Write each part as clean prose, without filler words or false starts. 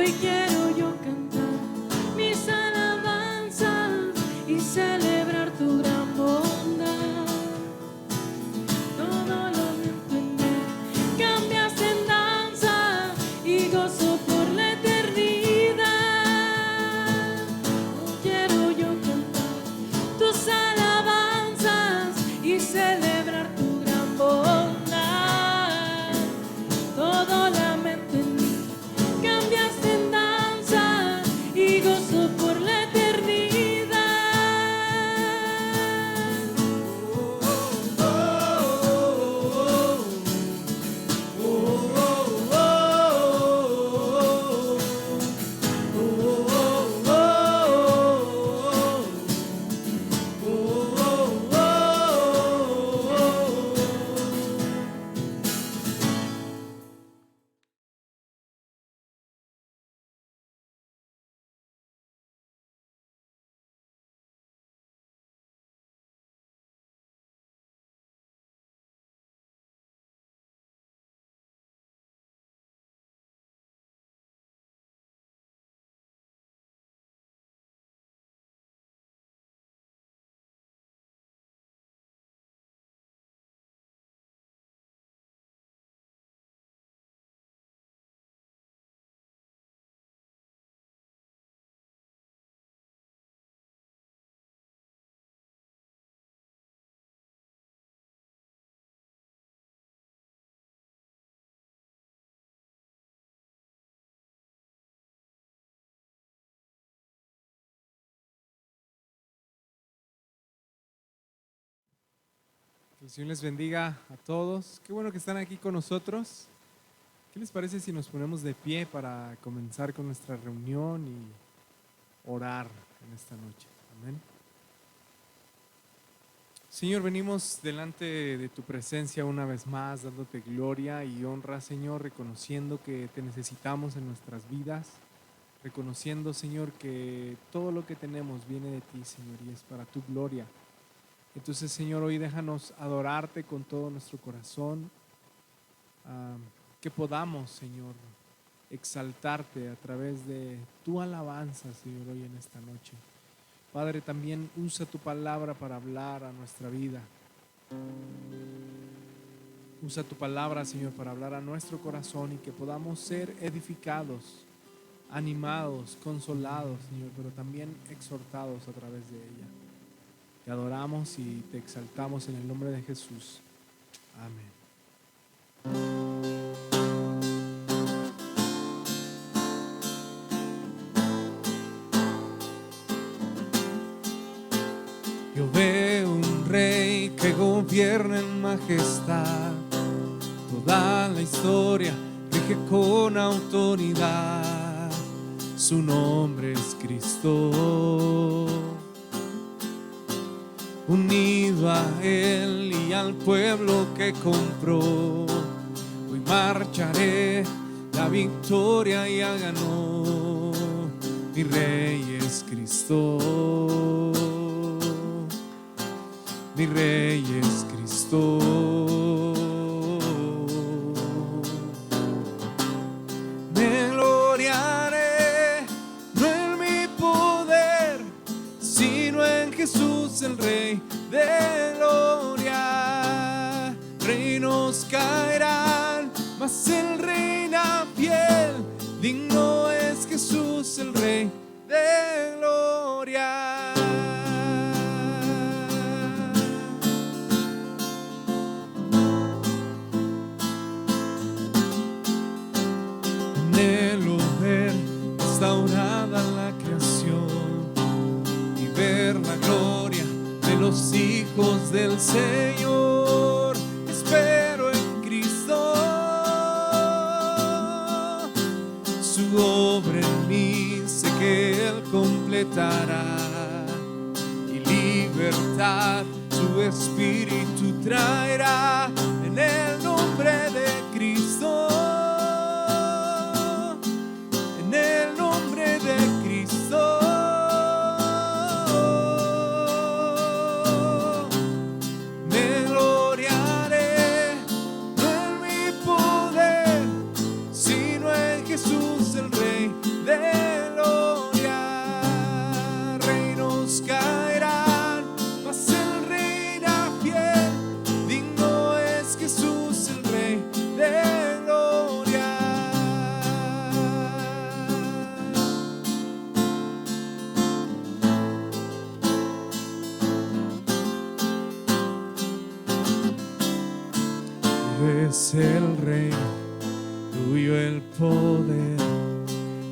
Hoy quiero yo cantar mis alabanzas y celebrar tu gran bondad. Todo lo entendí, cambiaste en danza y gozo por la eternidad. Hoy quiero yo cantar tus alabanzas y celebrar tu gran bondad. Todo lamento en mí, cambiaste en danza y gozo por la eternidad. Que el Señor les bendiga a todos. Qué bueno que están aquí con nosotros. ¿Qué les parece si nos ponemos de pie para comenzar con nuestra reunión y orar en esta noche? Amén. Señor, venimos delante de tu presencia una vez más, dándote gloria y honra, Señor, reconociendo que te necesitamos en nuestras vidas, reconociendo, Señor, que todo lo que tenemos viene de ti, Señor, y es para tu gloria. Entonces, Señor, hoy déjanos adorarte con todo nuestro corazón, que podamos, Señor, exaltarte a través de tu alabanza, Señor, hoy en esta noche. Padre, también usa tu palabra para hablar a nuestra vida. Usa tu palabra, Señor, para hablar a nuestro corazón y que podamos ser edificados, animados, consolados, Señor, pero también exhortados a través de ella. Te adoramos y te exaltamos en el nombre de Jesús. Amén. Yo veo un rey que gobierna en majestad. Toda la historia rige con autoridad. Su nombre es Cristo. Unido a Él y al pueblo que compró, hoy marcharé, la victoria ya ganó. Mi Rey es Cristo, mi Rey es Cristo. Me gloriaré, no en mi poder, sino en Jesús el Rey de gloria. Reinos caerán, mas Él reina fiel. Digno es Jesús el Rey de gloria. Anhelo ver restaurada la creación y ver la gloria de los hijos del Señor. Espero en Cristo, su obra en mí sé que Él completará, y libertad su espíritu traerá. En el nombre de Cristo, en el nombre de Cristo. de gloria. Tuyo es el reino, tuyo el poder,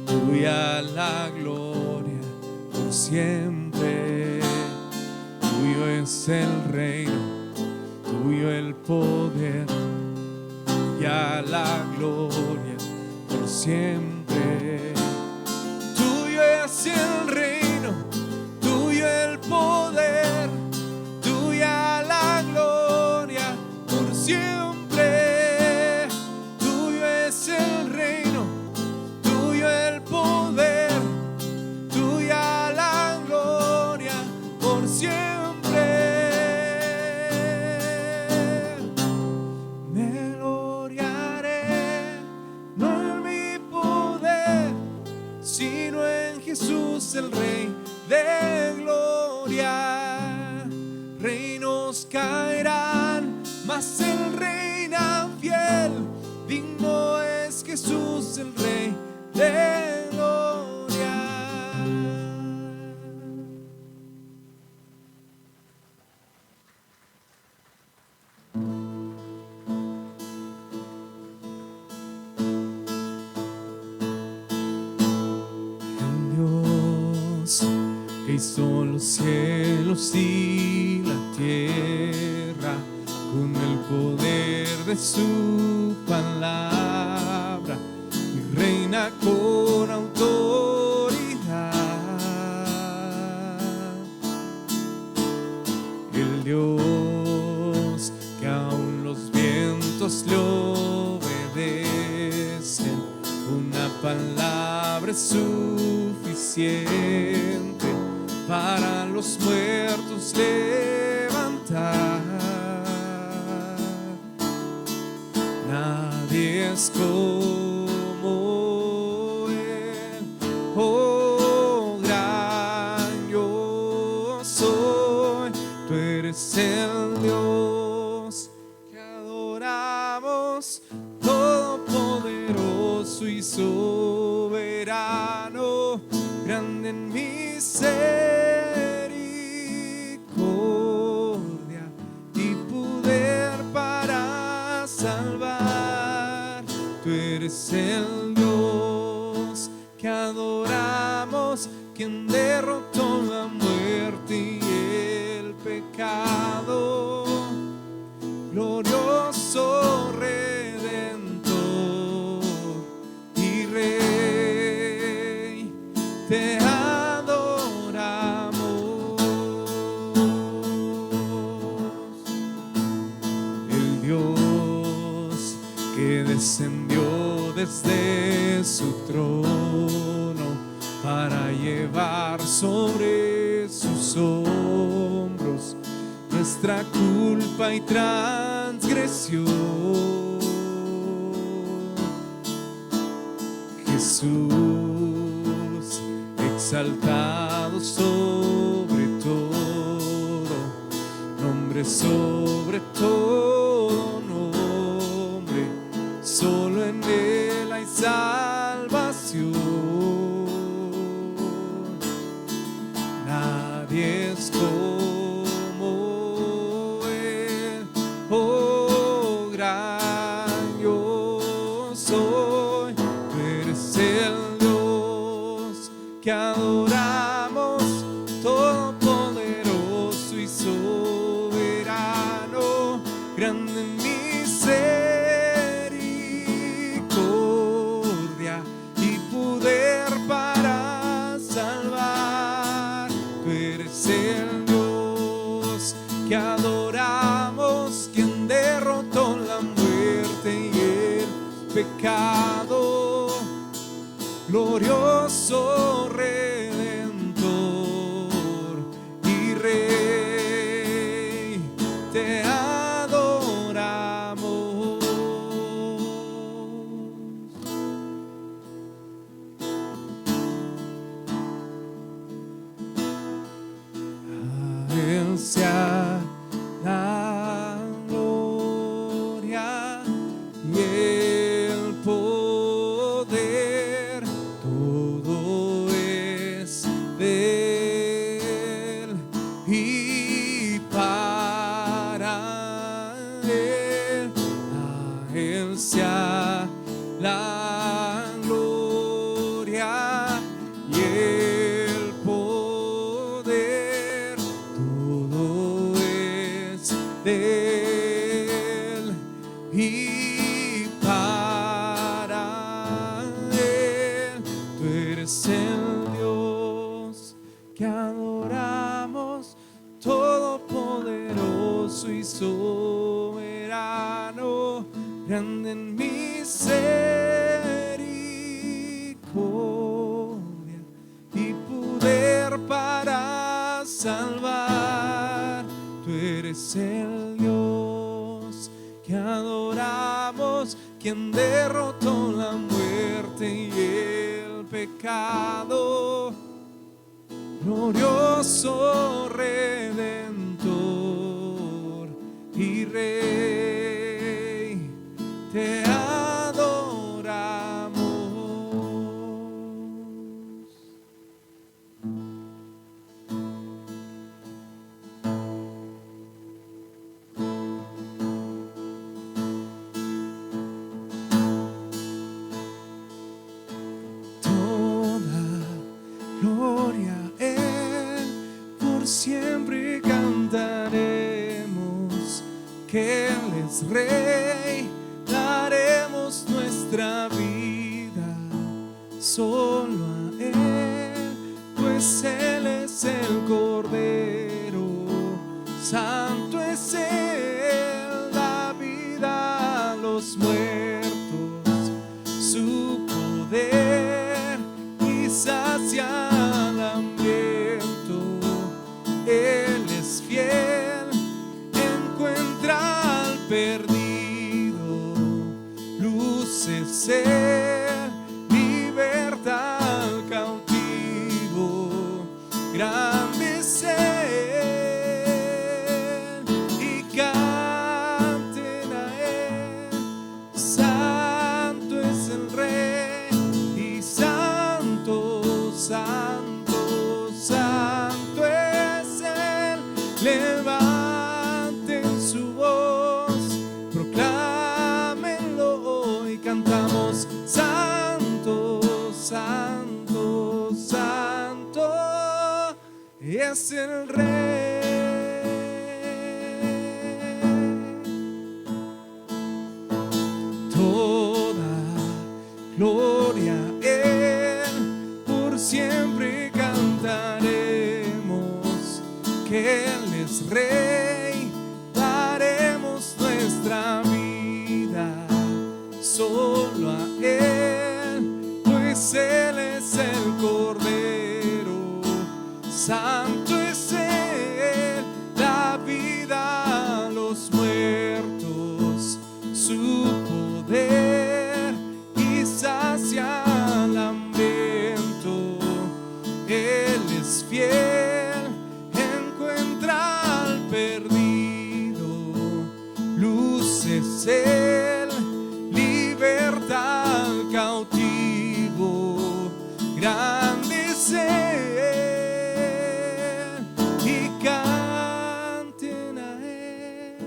tuya la gloria por siempre. Tuyo es el reino, tuyo el poder, tuya la gloria por siempre. Tuyo es el reino, tuyo el poder, tuya la gloria por siempre. Tuyo es el reino, tuyo el poder, tuya la gloria por siempre. Me gloriaré, no en mi poder, sino en Jesús el Rey de gloria. Reinos caerán, mas Él reina fiel. Digno es Jesús el Rey de gloria. El Dios que hizo los cielos y la tierra con el poder de su palabra y reina con autoridad. El Dios que aún los vientos le obedecen, una palabra es suficiente para los muertos levantar. Nadie es como Él, oh gran yo soy. Tú eres el Dios que adoramos, todopoderoso y soberano, grande en misericordia y poder para salvar. Tú eres el Dios que adoramos, quien derrotó la muerte y el pecado. Glorioso Redentor y Rey, te adoramos. El Dios que descendió desde su trono para llevar sobre sus hombros nuestra culpa y transgresión. Jesús, exaltado sobre todo, nombre sobre todo nombre, solo en Él hay salvación. Nadie es como Él, oh gran yo soy. Tú eres el Dios que adoramos, todopoderoso y soberano, grande en misericordia y poder para salvar. Tú eres el Dios que adoramos, quien derrotó la muerte y el pecado. Glorioso Redentor y Rey, te adoramos. A Él sea la gloria y sea la gloria y el poder, todo es de Él y para Él. Tú eres el Dios que adoramos, todopoderoso y soberano, grande en misericordia y poder para salvar. Tú eres el Dios que adoramos, quien derrotó la muerte y el pecado, glorioso Redentor y Rey, te adoramos. Toda gloria a Él, por siempre cantaremos que Él es Rey, daremos nuestra vida solo a Él, pues Él es el Cordero, santo es Él, da vida a los muertos, su poder y sacia al hambriento. Él es fiel, encuentra al perdido, luz es Él, liberta al cautivo, grande es Él, y canten a Él, santo es el Rey, y santo, santo, santo es Él. Levanten su voz, proclámenlo hoy, cantamos santo, santo, santo es el Rey. Toda gloria a Él, por siempre cantaremos que Él es Rey, daremos nuestra vida solo a Él, pues Él es el Cordero, santo es Él, da vida a los muertos, su poder y sacia al hambriento. Él es fiel, encuentra al perdido, luz es Él, liberta al cautivo, grande es Él, y canten a Él,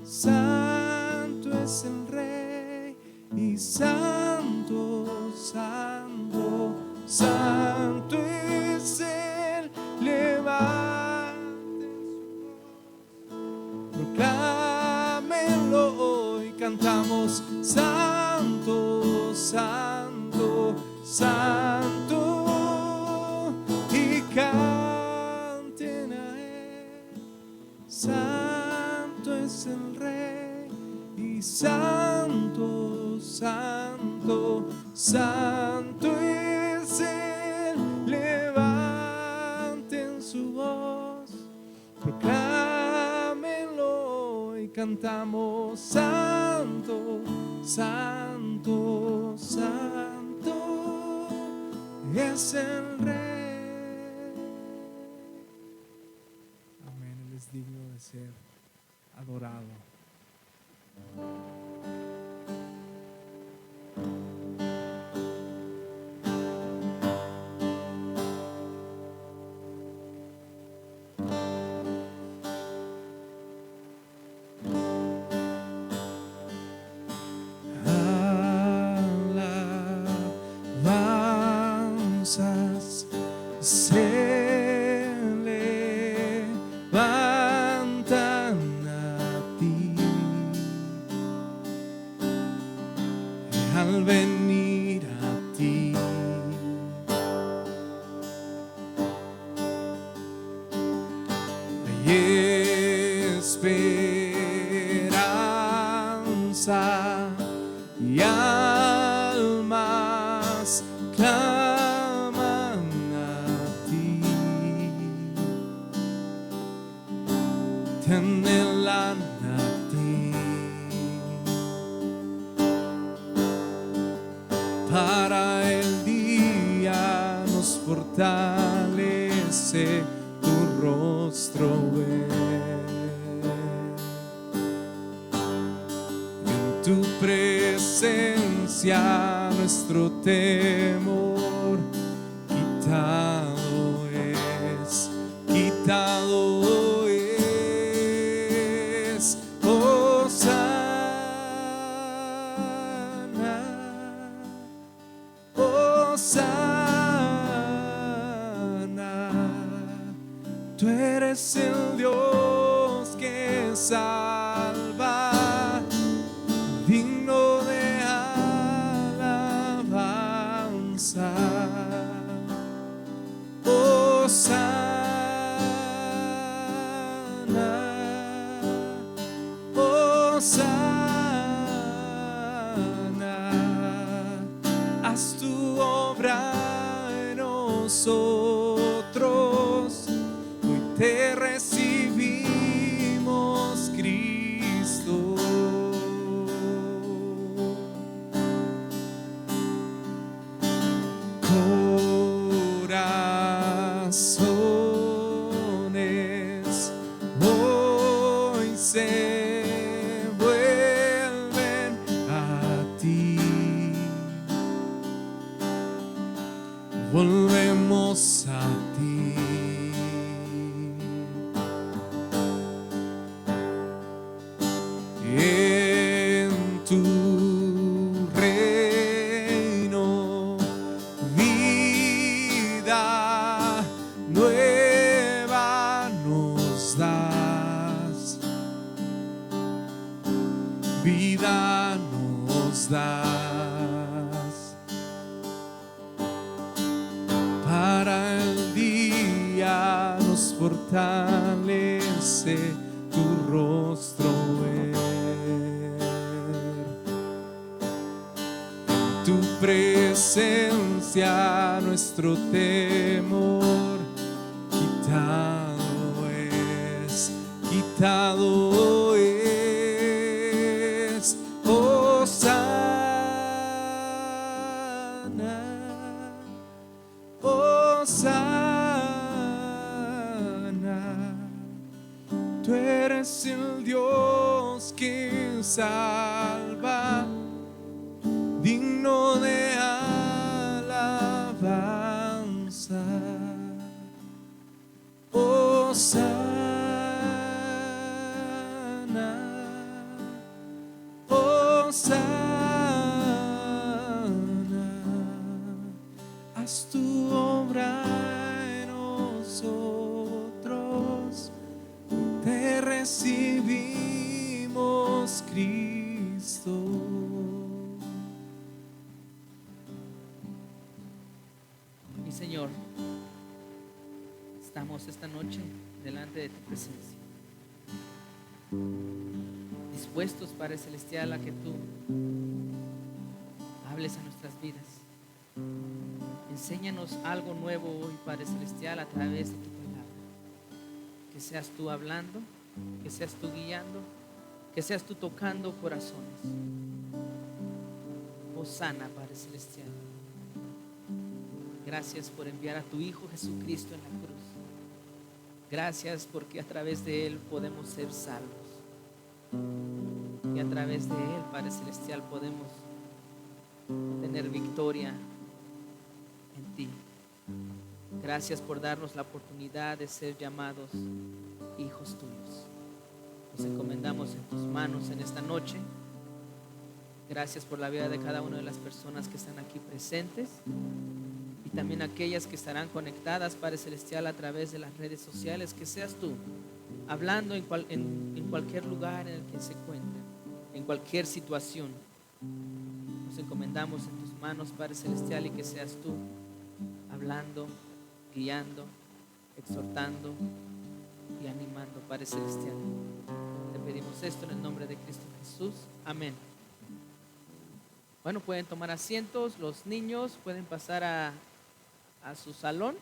santo es el Rey, y santo, santo, santo es Él. Levanten su voz, proclámenlo hoy, cantamos santo, santo, santo, y canten a Él, santo es el Rey, y santo, santo, santo es Él. Levanten su voz, proclámenlo y cantamos santo, santo, santo es el Rey. Amén. Él es digno de ser adorado. al venir a ti. Hay esperanza y almas claman a ti, te anhelan a ti, para el día nos fortalece tu rostro ver. En tu presencia nuestro temor quitado es, quitado es. Hosana, Hosana, tú eres el Dios que salva, digno de alabanza. Hosana, Hosana, haz tu obra en nosotros, hoy te recibimos, Cristo. Corazones hoy se vuelven a ti, volvemos a ti. En tu reino, vida nueva nos das, vida nos das, para el día nos fortalece tu rostro ver. En tu presencia nuestro temor quitado es, quitado es. Hosana, Hosana, tú eres el Dios que salva, digno de alabanza. Hosana, Hosana, haz tu obra en nosotros, te recibimos, Cristo. Mi Señor, estamos esta noche delante de tu presencia, dispuestos, Padre Celestial, a que tú hables a nuestras vidas. Enséñanos algo nuevo hoy, Padre Celestial, a través de tu palabra. Que seas tú hablando, que seas tú guiando, que seas tú tocando corazones. Hosana, Padre Celestial. Gracias por enviar a tu Hijo Jesucristo en la cruz. Gracias porque a través de Él podemos ser salvos. Y a través de Él, Padre Celestial, podemos tener victoria en ti. Gracias por darnos la oportunidad de ser llamados hijos tuyos. Nos encomendamos en tus manos en esta noche. Gracias por la vida de cada una de las personas que están aquí presentes y también aquellas que estarán conectadas, Padre Celestial, a través de las redes sociales. Que seas tú hablando en cualquier lugar en el que se encuentren, en cualquier situación. nos encomendamos en tus manos, Padre Celestial, y que seas tú hablando, guiando, exhortando y animando, Padre Celestial. Te pedimos esto en el nombre de Cristo Jesús. Amén. Bueno, pueden tomar asientos, los niños pueden pasar a su salón.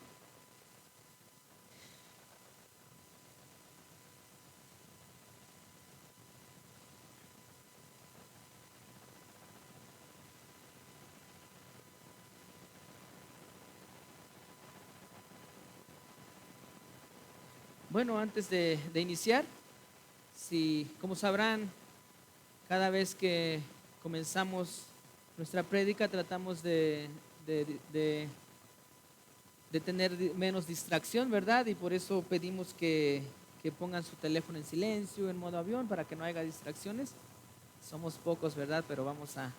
Bueno, antes de iniciar, como sabrán, cada vez que comenzamos nuestra prédica tratamos de tener menos distracción, ¿verdad? Y por eso pedimos que pongan su teléfono en silencio, en modo avión, para que no haya distracciones. Somos pocos, ¿verdad? Pero vamos a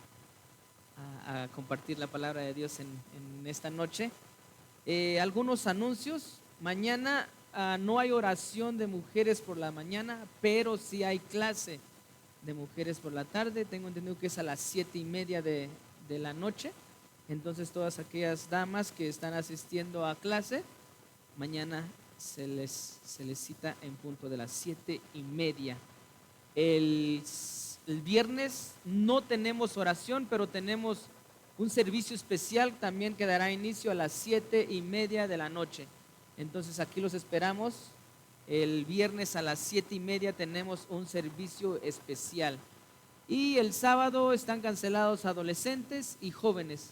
compartir la palabra de Dios en esta noche. Algunos anuncios. Mañana no hay oración de mujeres por la mañana, pero sí hay clase de mujeres por la tarde. Tengo entendido que es a las 7:30 de la noche. Entonces todas aquellas damas que están asistiendo a clase, mañana se les cita en punto de las 7:30. El viernes no tenemos oración, pero tenemos un servicio especial también que dará inicio a las 7:30 de la noche. Entonces aquí los esperamos. El viernes a las 7:30 tenemos un servicio especial. Y el sábado están cancelados adolescentes y jóvenes.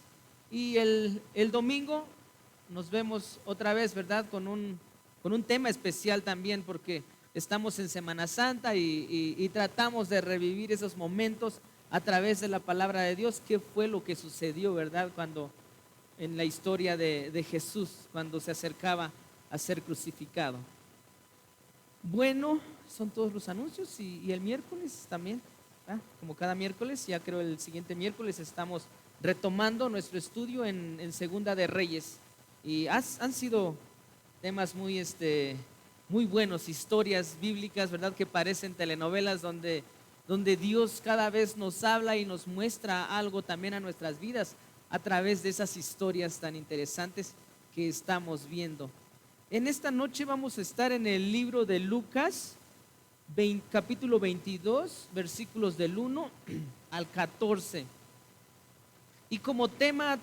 Y el domingo nos vemos otra vez, ¿verdad? Con un tema especial también, porque estamos en Semana Santa y tratamos de revivir esos momentos a través de la palabra de Dios. ¿Qué fue lo que sucedió, verdad? Cuando en la historia de Jesús, cuando se acercaba a ser crucificado. Bueno, son todos los anuncios y el miércoles también, ¿verdad? Como cada miércoles, ya creo el siguiente miércoles estamos retomando nuestro estudio en Segunda de Reyes. Y han sido temas muy buenos, historias bíblicas, ¿verdad? Que parecen telenovelas donde Dios cada vez nos habla y nos muestra algo también a nuestras vidas a través de esas historias tan interesantes que estamos viendo. En esta noche vamos a estar en el libro de Lucas, capítulo 22, versículos del 1 al 14. Y como tema,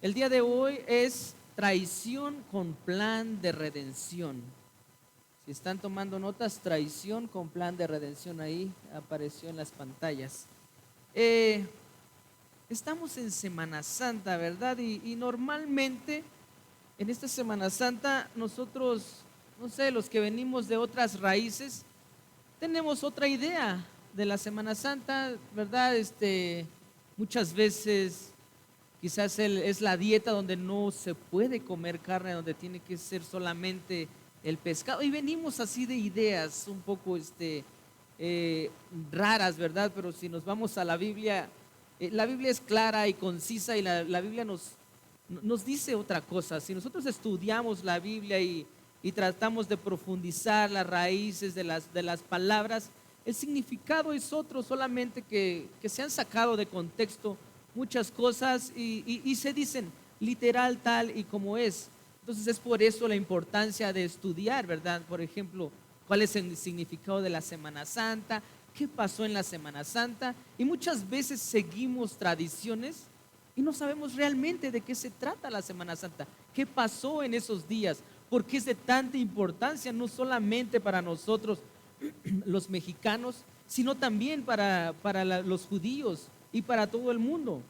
el día de hoy es traición con plan de redención. Si están tomando notas, traición con plan de redención, ahí apareció en las pantallas. Estamos en Semana Santa, ¿verdad? Y normalmente en esta Semana Santa nosotros, no sé, los que venimos de otras raíces, tenemos otra idea de la Semana Santa, ¿verdad? Muchas veces quizás es la dieta donde no se puede comer carne, donde tiene que ser solamente el pescado. Y venimos así de ideas un poco raras, ¿verdad? Pero si nos vamos a la Biblia es clara y concisa y la Biblia nos dice otra cosa. Si nosotros estudiamos la Biblia y tratamos de profundizar las raíces de las palabras, el significado es otro, solamente que se han sacado de contexto muchas cosas y se dicen literal tal y como es. Entonces es por eso la importancia de estudiar, ¿verdad? Por ejemplo, cuál es el significado de la Semana Santa, qué pasó en la Semana Santa, y muchas veces seguimos tradiciones y no sabemos realmente de qué se trata la Semana Santa, qué pasó en esos días, por qué es de tanta importancia, no solamente para nosotros los mexicanos, sino también para los judíos y para todo el mundo.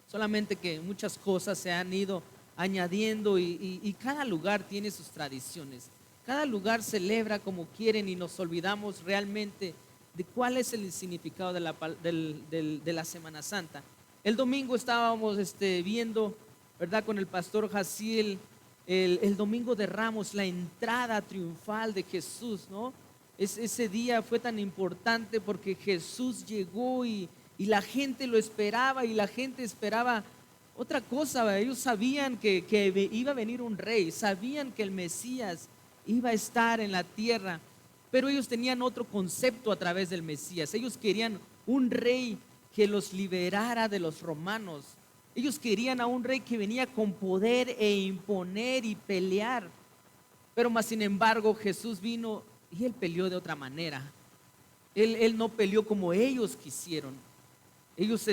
Solamente que muchas cosas se han ido añadiendo y cada lugar tiene sus tradiciones. Cada lugar celebra como quieren y nos olvidamos realmente de cuál es el significado de la Semana Santa. El domingo estábamos viendo, ¿verdad? Con el pastor Jaciel, el domingo de Ramos, la entrada triunfal de Jesús, ¿no? Ese día fue tan importante porque Jesús llegó y la gente lo esperaba y la gente esperaba otra cosa. Ellos sabían que iba a venir un rey, sabían que el Mesías iba a estar en la tierra, pero ellos tenían otro concepto a través del Mesías. Ellos querían un rey que los liberara de los romanos. Ellos querían a un rey que venía con poder e imponer y pelear. Pero más sin embargo Jesús vino y Él peleó de otra manera. Él no peleó como ellos quisieron. Ellos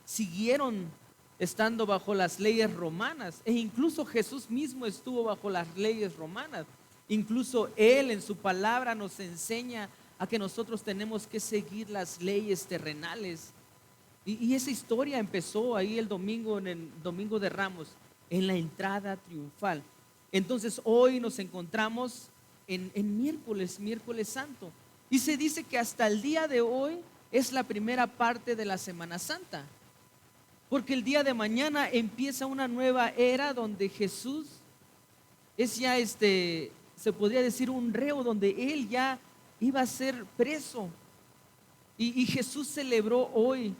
siguieron estando bajo las leyes romanas. E incluso Jesús mismo estuvo bajo las leyes romanas. Incluso Él en su palabra nos enseña a que nosotros tenemos que seguir las leyes terrenales. Y esa historia empezó ahí el domingo, en el Domingo de Ramos, en la entrada triunfal. Entonces hoy nos encontramos en miércoles Santo. Y se dice que hasta el día de hoy es la primera parte de la Semana Santa. Porque el día de mañana empieza una nueva era donde Jesús es ya se podría decir un reo, donde Él ya iba a ser preso. Y Jesús celebró hoy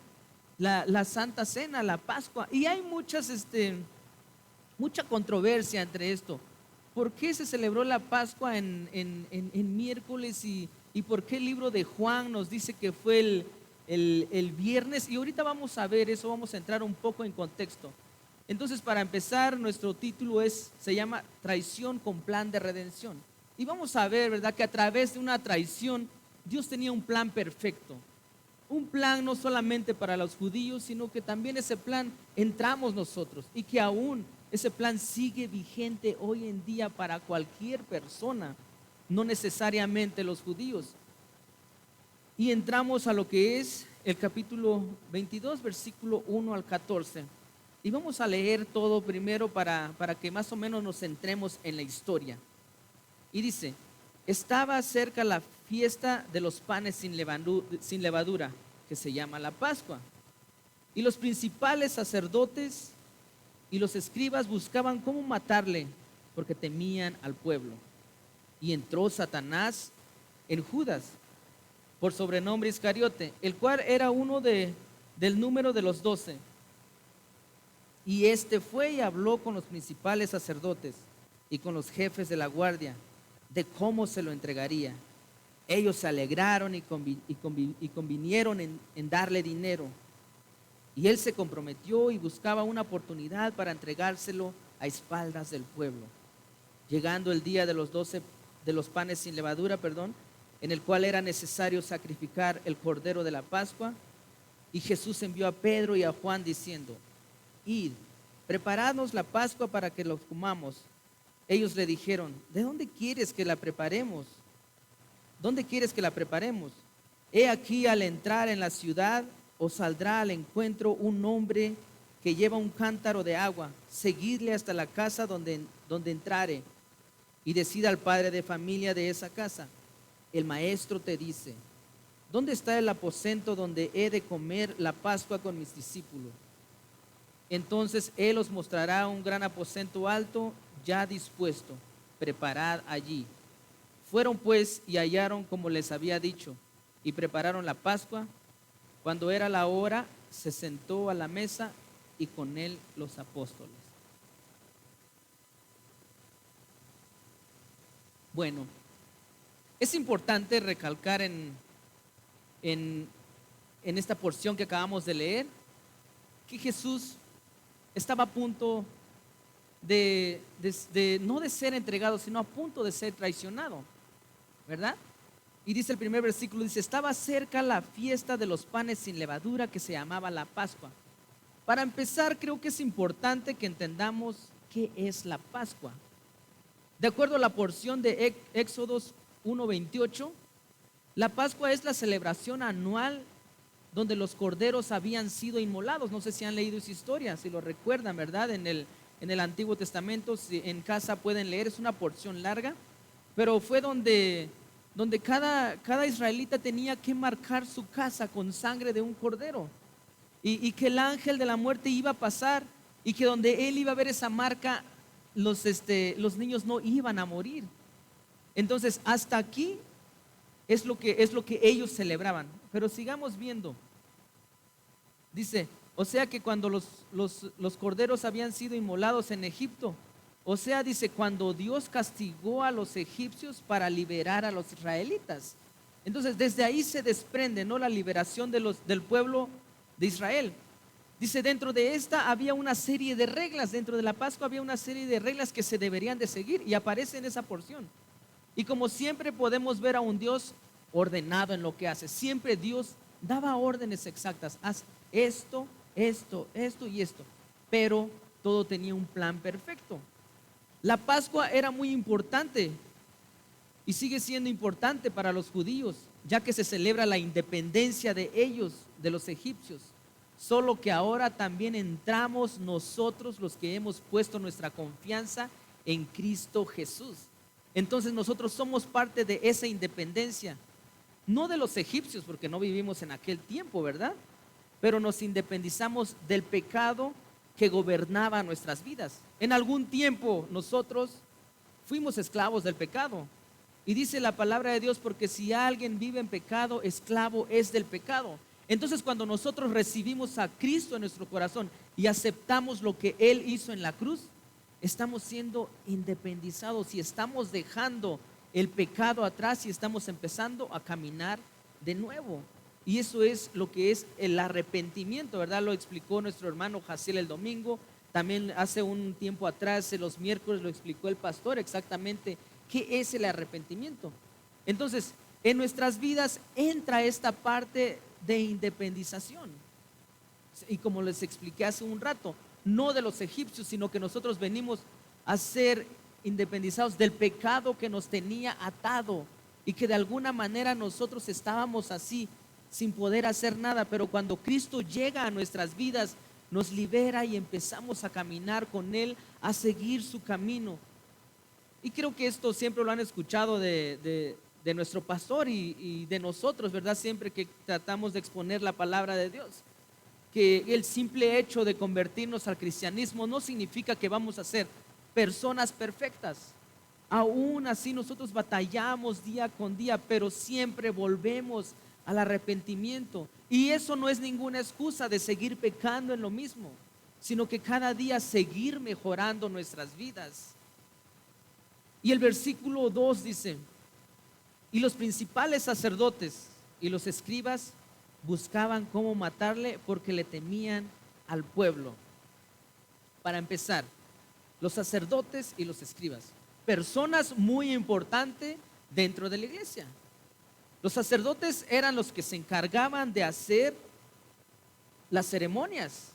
la Santa Cena, la Pascua. Y hay mucha controversia entre esto. ¿Por qué se celebró la Pascua en miércoles y por qué el libro de Juan nos dice que fue el viernes? Y ahorita vamos a ver eso, vamos a entrar un poco en contexto. Entonces, para empezar, nuestro título se llama Traición con plan de redención. Y vamos a ver, ¿verdad?, que a través de una traición Dios tenía un plan perfecto. Un plan no solamente para los judíos, sino que también ese plan entramos nosotros, y que aún ese plan sigue vigente hoy en día para cualquier persona, no necesariamente los judíos. Y entramos a lo que es el capítulo 22, versículo 1 al 14. Y vamos a leer todo primero para que más o menos nos centremos en la historia. Y dice: estaba cerca la fiesta de los panes sin levadura, que se llama la Pascua. Y los principales sacerdotes y los escribas buscaban cómo matarle, porque temían al pueblo. Y entró Satanás en Judas, por sobrenombre Iscariote, el cual era uno del número de los 12. Y fue y habló con los principales sacerdotes y con los jefes de la guardia de cómo se lo entregaría. Ellos se alegraron y convinieron en darle dinero. Y él se comprometió y buscaba una oportunidad para entregárselo a espaldas del pueblo. Llegando el día de los panes sin levadura, en el cual era necesario sacrificar el cordero de la Pascua, y Jesús envió a Pedro y a Juan diciendo: id, preparadnos la Pascua para que lo comamos. Ellos le dijeron: ¿de dónde quieres que la preparemos? ¿Dónde quieres que la preparemos? He aquí, al entrar en la ciudad, os saldrá al encuentro un hombre que lleva un cántaro de agua. Seguidle hasta la casa donde entrare, y decida al padre de familia de esa casa: el maestro te dice, ¿dónde está el aposento donde he de comer la Pascua con mis discípulos? Entonces él os mostrará un gran aposento alto, ya dispuesto. Preparad allí. Fueron pues y hallaron como les había dicho, y prepararon la Pascua. Cuando era la hora, se sentó a la mesa y con él los apóstoles. Bueno, es importante recalcar en esta porción que acabamos de leer que Jesús estaba a punto de no de ser entregado, sino a punto de ser traicionado, ¿verdad? Y dice el primer versículo, dice: estaba cerca la fiesta de los panes sin levadura, que se llamaba la Pascua. Para empezar, creo que es importante que entendamos qué es la Pascua. De acuerdo a la porción de Éxodos 1:28, la Pascua es la celebración anual donde los corderos habían sido inmolados. No sé si han leído esa historia, si lo recuerdan, ¿verdad? En el Antiguo Testamento, si en casa pueden leer, es una porción larga, pero fue donde cada israelita tenía que marcar su casa con sangre de un cordero, y que el ángel de la muerte iba a pasar, y que donde él iba a ver esa marca, los niños no iban a morir. Entonces, hasta aquí es lo que ellos celebraban. Pero sigamos viendo. Dice: o sea que cuando los corderos habían sido inmolados en Egipto, o sea, dice, cuando Dios castigó a los egipcios para liberar a los israelitas. Entonces, desde ahí se desprende, ¿no?, la liberación del pueblo de Israel. Dice, dentro de esta había una serie de reglas, dentro de la Pascua había una serie de reglas que se deberían de seguir y aparece en esa porción. Y como siempre podemos ver a un Dios ordenado en lo que hace. Siempre Dios daba órdenes exactas. Haz esto, esto, esto y esto. Pero todo tenía un plan perfecto. La Pascua era muy importante y sigue siendo importante para los judíos, ya que se celebra la independencia de ellos, de los egipcios. Solo que ahora también entramos nosotros los que hemos puesto nuestra confianza en Cristo Jesús. Entonces nosotros somos parte de esa independencia, no de los egipcios, porque no vivimos en aquel tiempo, ¿verdad? Pero nos independizamos del pecado que gobernaba nuestras vidas. En algún tiempo nosotros fuimos esclavos del pecado. Y dice la palabra de Dios, porque si alguien vive en pecado, esclavo es del pecado. Entonces cuando nosotros recibimos a Cristo en nuestro corazón y aceptamos lo que Él hizo en la cruz, estamos siendo independizados y estamos dejando el pecado atrás y estamos empezando a caminar de nuevo. Y eso es lo que es el arrepentimiento, ¿verdad? Lo explicó nuestro hermano Jaciel el domingo. También hace un tiempo atrás, en los miércoles, lo explicó el pastor exactamente qué es el arrepentimiento. Entonces, en nuestras vidas entra esta parte de independización. Y como les expliqué hace un rato, no de los egipcios, sino que nosotros venimos a ser independizados del pecado que nos tenía atado y que de alguna manera nosotros estábamos así, sin poder hacer nada. Pero cuando Cristo llega a nuestras vidas, nos libera y empezamos a caminar con Él, a seguir su camino. Y creo que esto siempre lo han escuchado de nuestro pastor y de nosotros, ¿verdad? Siempre que tratamos de exponer la palabra de Dios, que el simple hecho de convertirnos al cristianismo no significa que vamos a ser personas perfectas. Aún así nosotros batallamos día con día, pero siempre volvemos al arrepentimiento. Y eso no es ninguna excusa de seguir pecando en lo mismo, sino que cada día seguir mejorando nuestras vidas. Y el versículo 2 dice: y los principales sacerdotes y los escribas buscaban cómo matarle porque le temían al pueblo. Para empezar, los sacerdotes y los escribas, personas muy importantes dentro de la iglesia. Los sacerdotes eran los que se encargaban de hacer las ceremonias.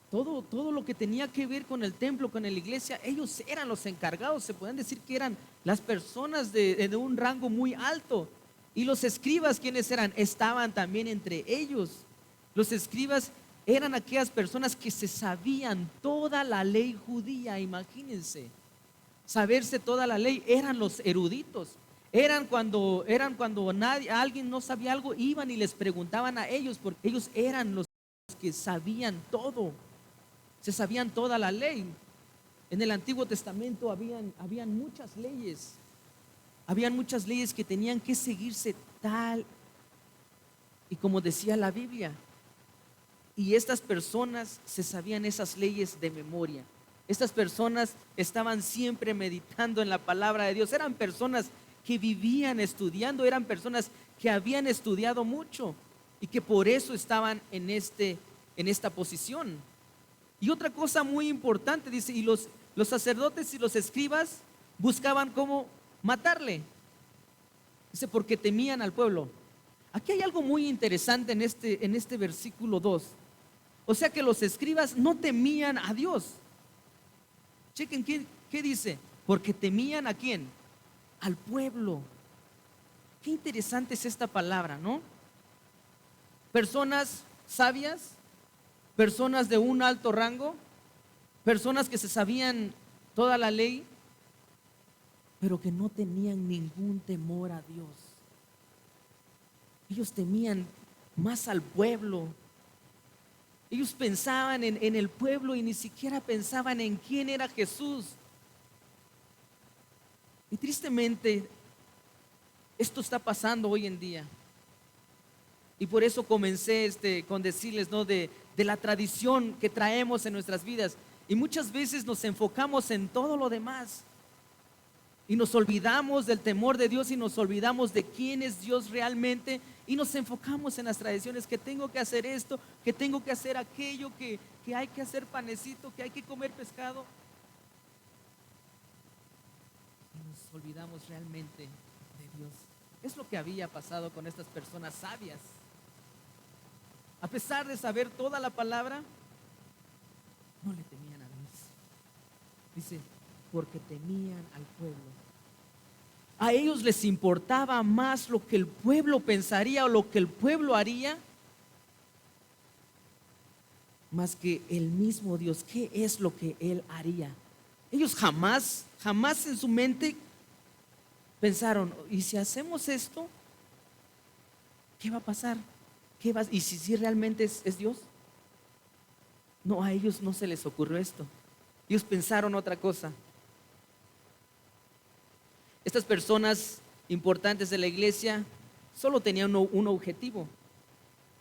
Todo lo que tenía que ver con el templo, con la iglesia, ellos eran los encargados. Se pueden decir que eran las personas de un rango muy alto. Y los escribas, ¿quiénes eran? Estaban también entre ellos. Los escribas eran aquellas personas que se sabían toda la ley judía. Imagínense, saberse toda la ley. Eran los eruditos. Eran cuando alguien no sabía algo, iban y les preguntaban a ellos, porque ellos eran los que sabían todo. Se sabían toda la ley. En el Antiguo Testamento habían muchas leyes. Habían muchas leyes que tenían que seguirse tal y como decía la Biblia. Y estas personas se sabían esas leyes de memoria. Estas personas estaban siempre meditando en la palabra de Dios. Eran personas que vivían estudiando, eran personas que habían estudiado mucho y que por eso estaban en esta posición. Y otra cosa muy importante, dice, y los sacerdotes y los escribas buscaban cómo matarle. Dice, porque temían al pueblo. Aquí hay algo muy interesante en este versículo 2. O sea que los escribas no temían a Dios. Chequen qué dice. Porque temían ¿a quién? Al pueblo. Qué interesante es esta palabra, ¿no? Personas sabias, personas de un alto rango, personas que se sabían toda la ley, pero que no tenían ningún temor a Dios. Ellos temían más al pueblo. Ellos pensaban en el pueblo y ni siquiera pensaban en quién era Jesús. Y tristemente, esto está pasando hoy en día. Y por eso comencé con decirles, ¿no? de la tradición que traemos en nuestras vidas. Y muchas veces nos enfocamos en todo lo demás. Y nos olvidamos del temor de Dios y nos olvidamos de quién es Dios realmente y nos enfocamos en las tradiciones, que tengo que hacer esto, que tengo que hacer aquello, que hay que hacer panecito, que hay que comer pescado. Y nos olvidamos realmente de Dios. Es lo que había pasado con estas personas sabias. A pesar de saber toda la palabra, no le temían a Dios. Dice, porque temían al pueblo. A ellos les importaba más lo que el pueblo pensaría o lo que el pueblo haría, más que el mismo Dios. ¿Qué es lo que Él haría? Ellos jamás en su mente pensaron, ¿y si hacemos esto? ¿Qué va a pasar? ¿Y si realmente es Dios? No, a ellos no se les ocurrió esto. Ellos pensaron otra cosa. Estas personas importantes de la iglesia solo tenían un objetivo,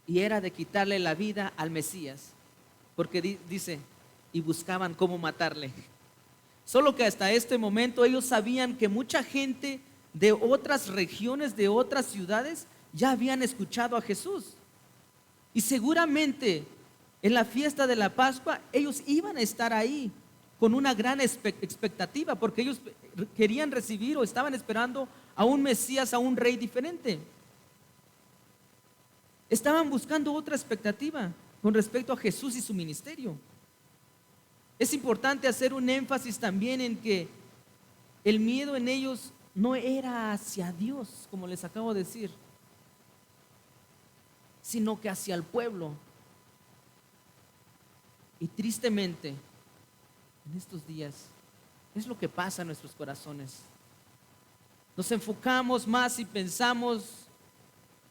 y era de quitarle la vida al Mesías, porque dice, y buscaban cómo matarle. Solo que hasta este momento ellos sabían que mucha gente de otras regiones, de otras ciudades, ya habían escuchado a Jesús. Y seguramente en la fiesta de la Pascua ellos iban a estar ahí con una gran expectativa, porque ellos querían recibir o estaban esperando a un Mesías, a un rey diferente. Estaban buscando otra expectativa con respecto a Jesús y su ministerio. Es importante hacer un énfasis también en que el miedo en ellos no era hacia Dios, como les acabo de decir, sino que hacia el pueblo. Y tristemente, en estos días, es lo que pasa en nuestros corazones. Nos enfocamos más y pensamos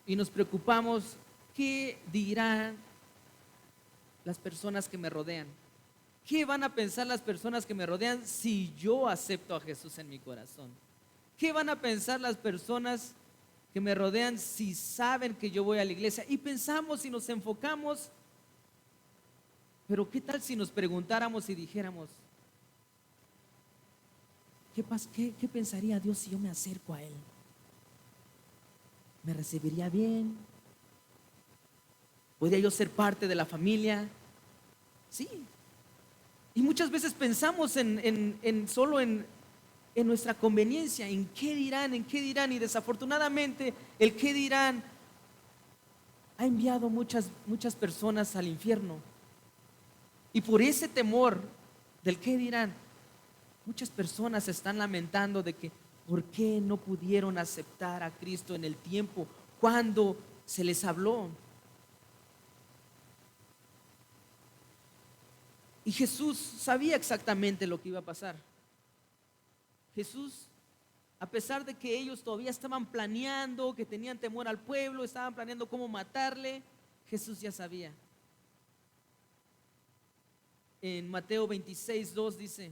y nos preocupamos, ¿qué dirán las personas que me rodean? ¿Qué van a pensar las personas que me rodean si yo acepto a Jesús en mi corazón? ¿Qué van a pensar las personas que me rodean si saben que yo voy a la iglesia? Y pensamos y nos enfocamos, pero ¿qué tal si nos preguntáramos y dijéramos, ¿qué pensaría Dios si yo me acerco a Él? ¿Me recibiría bien? ¿Podría yo ser parte de la familia? Sí. Y muchas veces pensamos solo en nuestra conveniencia, en qué dirán, y desafortunadamente el qué dirán ha enviado muchas personas al infierno. Y por ese temor del qué dirán, muchas personas se están lamentando de que ¿por qué no pudieron aceptar a Cristo en el tiempo cuando se les habló? Y Jesús sabía exactamente lo que iba a pasar. Jesús, a pesar de que ellos todavía estaban planeando, que tenían temor al pueblo, estaban planeando cómo matarle, Jesús ya sabía. En Mateo 26:2 dice,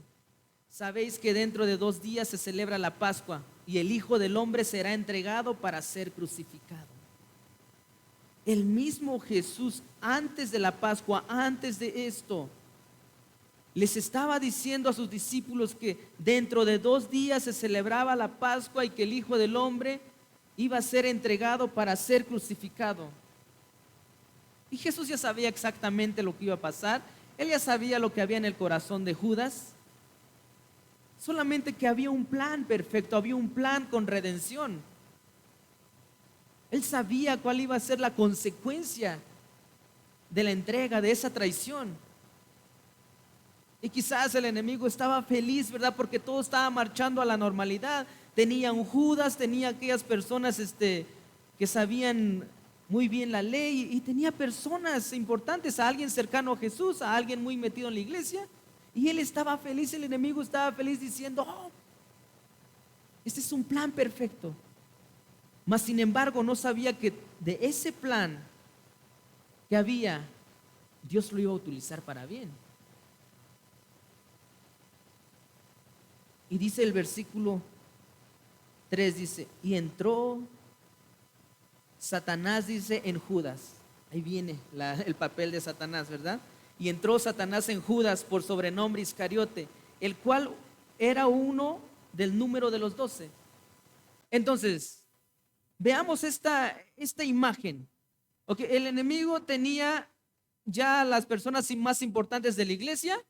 sabéis que dentro de 2 días se celebra la Pascua y el Hijo del Hombre será entregado para ser crucificado. El mismo Jesús, antes de la Pascua, antes de esto, les estaba diciendo a sus discípulos que dentro de 2 días se celebraba la Pascua y que el Hijo del Hombre iba a ser entregado para ser crucificado. Y Jesús ya sabía exactamente lo que iba a pasar. Él ya sabía lo que había en el corazón de Judas. Solamente que había un plan perfecto, había un plan con redención. Él sabía cuál iba a ser la consecuencia de la entrega, de esa traición. Y quizás el enemigo estaba feliz, ¿verdad? Porque todo estaba marchando a la normalidad. Tenía un Judas, tenía aquellas personas que sabían muy bien la ley, y tenía personas importantes, a alguien cercano a Jesús, a alguien muy metido en la iglesia. Y él estaba feliz, el enemigo estaba feliz diciendo, este es un plan perfecto. Mas sin embargo no sabía que de ese plan que había, Dios lo iba a utilizar para bien. Y dice el versículo 3, dice, y entró Satanás, dice, en Judas. Ahí viene el papel de Satanás, ¿verdad? Y entró Satanás en Judas, por sobrenombre Iscariote, el cual era uno del número de los 12. Entonces, veamos esta imagen. Ok, el enemigo tenía ya a las personas más importantes de la iglesia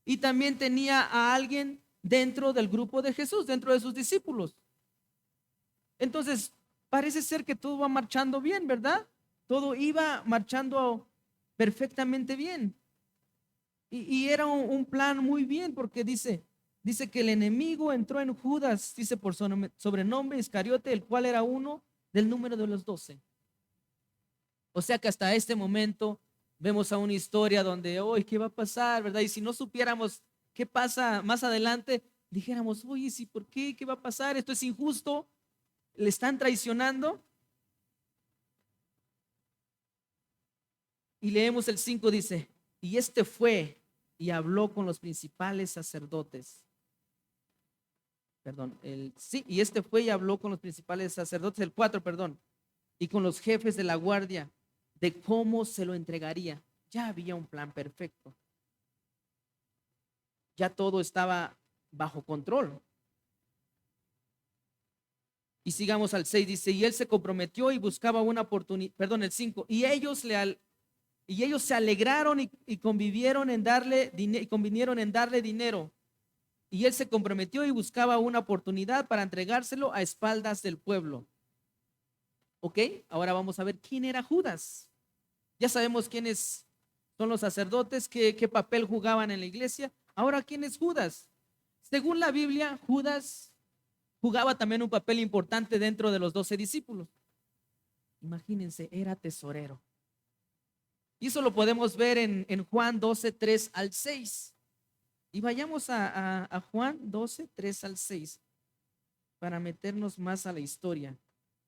y también tenía a alguien dentro del grupo de Jesús, dentro de sus discípulos. Entonces, parece ser que todo va marchando bien, ¿verdad? Todo iba marchando perfectamente bien. Y era un plan muy bien, porque dice que el enemigo entró en Judas, dice por sobrenombre Iscariote, el cual era uno del número de los 12. O sea que hasta este momento vemos a una historia donde, hoy, ¿qué va a pasar, verdad? Y si no supiéramos qué pasa más adelante, dijéramos, oye, ¿sí, por qué? ¿Qué va a pasar? Esto es injusto, le están traicionando. Y leemos el 5, dice, y este fue y habló con los principales sacerdotes. Perdón, y este fue y habló con los principales sacerdotes, el 4, perdón, y con los jefes de la guardia de cómo se lo entregaría. Ya había un plan perfecto. Ya todo estaba bajo control. Y sigamos al 6, dice, y él se comprometió y buscaba una oportunidad, perdón, el 5, y ellos se alegraron y convinieron en darle dinero. Y él se comprometió y buscaba una oportunidad para entregárselo a espaldas del pueblo. Ok, ahora vamos a ver quién era Judas. Ya sabemos quiénes son los sacerdotes, qué papel jugaban en la iglesia. Ahora, ¿quién es Judas? Según la Biblia, Judas jugaba también un papel importante dentro de los 12 discípulos. Imagínense, era tesorero. Y eso lo podemos ver en Juan 12, 3 al 6. Y vayamos a Juan 12, 3 al 6 para meternos más a la historia.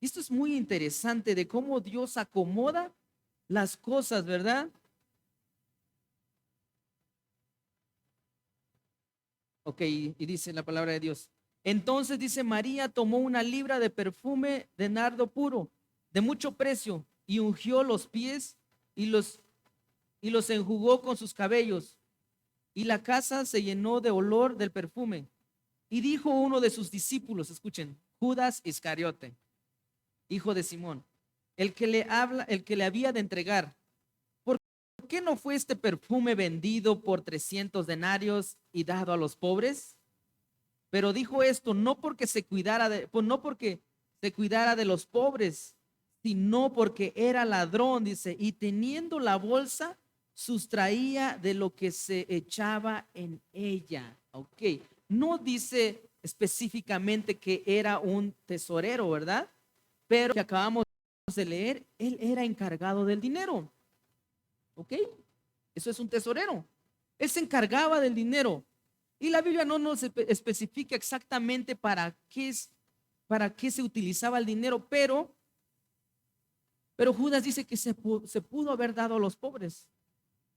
Esto es muy interesante de cómo Dios acomoda las cosas, ¿verdad? Ok, y dice la palabra de Dios. Entonces dice, María tomó una libra de perfume de nardo puro, de mucho precio, y ungió los pies y los enjugó con sus cabellos. Y la casa se llenó de olor del perfume. Y dijo uno de sus discípulos, escuchen, Judas Iscariote, hijo de Simón, el que le había de entregar, ¿por qué no fue este perfume vendido por 300 denarios y dado a los pobres? Pero dijo esto no porque se cuidara de los pobres, sino porque era ladrón, dice, y teniendo la bolsa, sustraía de lo que se echaba en ella. Ok, no dice específicamente que era un tesorero, ¿verdad? Pero que acabamos de leer, él era encargado del dinero. Ok, eso es un tesorero. Él se encargaba del dinero. Y la Biblia no nos especifica exactamente para qué se utilizaba el dinero, pero Judas dice que se pudo haber dado a los pobres.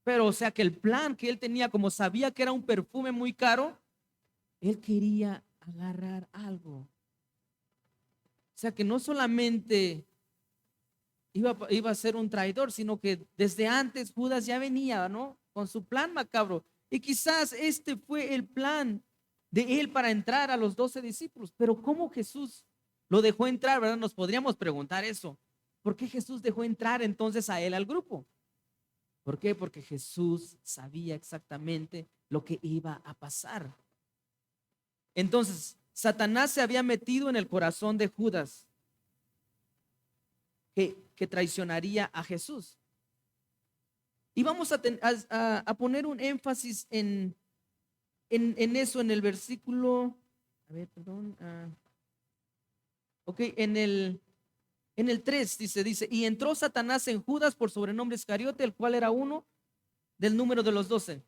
Pero o sea que el plan que él tenía, como sabía que era un perfume muy caro, él quería agarrar algo. O sea que no solamente iba a ser un traidor, sino que desde antes Judas ya venía, ¿no? Con su plan macabro. Y quizás este fue el plan de él para entrar a los 12 discípulos. Pero ¿cómo Jesús lo dejó entrar, verdad? Nos podríamos preguntar eso. ¿Por qué Jesús dejó entrar entonces a él al grupo? ¿Por qué? Porque Jesús sabía exactamente lo que iba a pasar. Entonces, Satanás se había metido en el corazón de Judas, que traicionaría a Jesús. Y vamos a poner un énfasis en eso, en el versículo, a ver, perdón, ok, en el 3 dice, y entró Satanás en Judas por sobrenombre Iscariote, el cual era uno del número de los 12.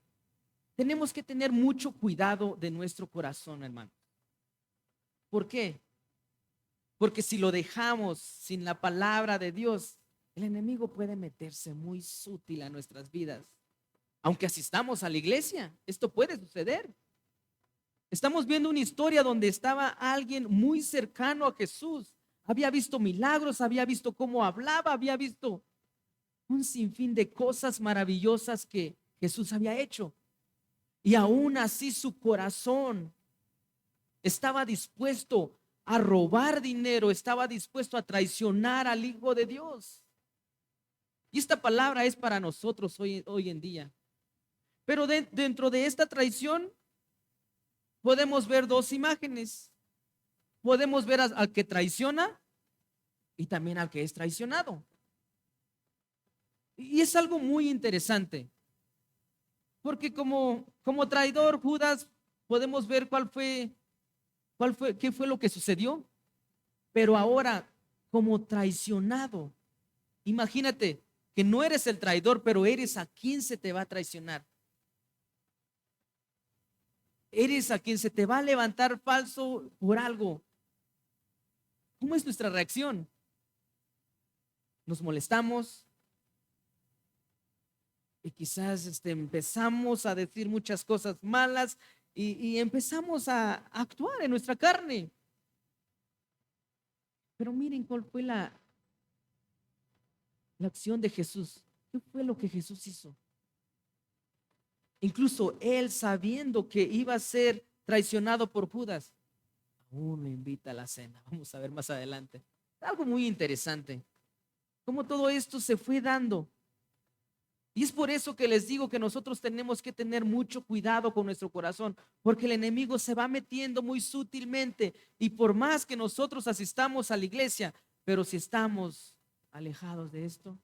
Tenemos que tener mucho cuidado de nuestro corazón, hermano. ¿Por qué? Porque si lo dejamos sin la palabra de Dios, el enemigo puede meterse muy sutil a nuestras vidas. Aunque asistamos a la iglesia, esto puede suceder. Estamos viendo una historia donde estaba alguien muy cercano a Jesús. Había visto milagros, había visto cómo hablaba, había visto un sinfín de cosas maravillosas que Jesús había hecho. Y aún así su corazón estaba dispuesto a robar dinero, estaba dispuesto a traicionar al Hijo de Dios. Y esta palabra es para nosotros hoy en día. Pero dentro de esta traición podemos ver dos imágenes. Podemos ver al que traiciona y también al que es traicionado. Y es algo muy interesante, porque como traidor Judas podemos ver qué fue lo que sucedió. Pero ahora, como traicionado, imagínate que no eres el traidor, pero eres a quien se te va a traicionar. Eres a quien se te va a levantar falso por algo. ¿Cómo es nuestra reacción? Nos molestamos y quizás empezamos a decir muchas cosas malas y empezamos a actuar en nuestra carne. Pero miren cuál fue la acción de Jesús. ¿Qué fue lo que Jesús hizo? Incluso él, sabiendo que iba a ser traicionado por Judas, aún lo invita a la cena. Vamos a ver más adelante. Algo muy interesante. Cómo todo esto se fue dando. Y es por eso que les digo que nosotros tenemos que tener mucho cuidado con nuestro corazón, porque el enemigo se va metiendo muy sutilmente. Y por más que nosotros asistamos a la iglesia, pero si estamos alejados de esto,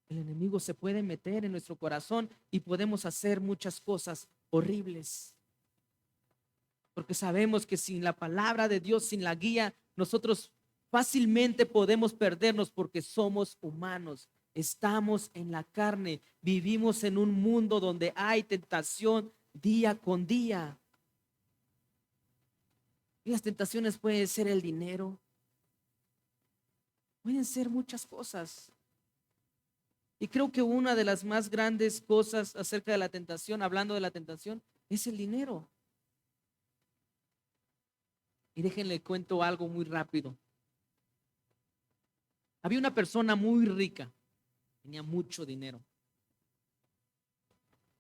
el enemigo se puede meter en nuestro corazón y podemos hacer muchas cosas horribles. Porque sabemos que sin la palabra de Dios, sin la guía, nosotros fácilmente podemos perdernos porque somos humanos. Estamos en la carne, vivimos en un mundo donde hay tentación día con día. Y las tentaciones pueden ser el dinero, pueden ser muchas cosas. Y creo que una de las más grandes cosas acerca de la tentación, hablando de la tentación, es el dinero. Y déjenle cuento algo muy rápido. Había una persona muy rica, tenía mucho dinero.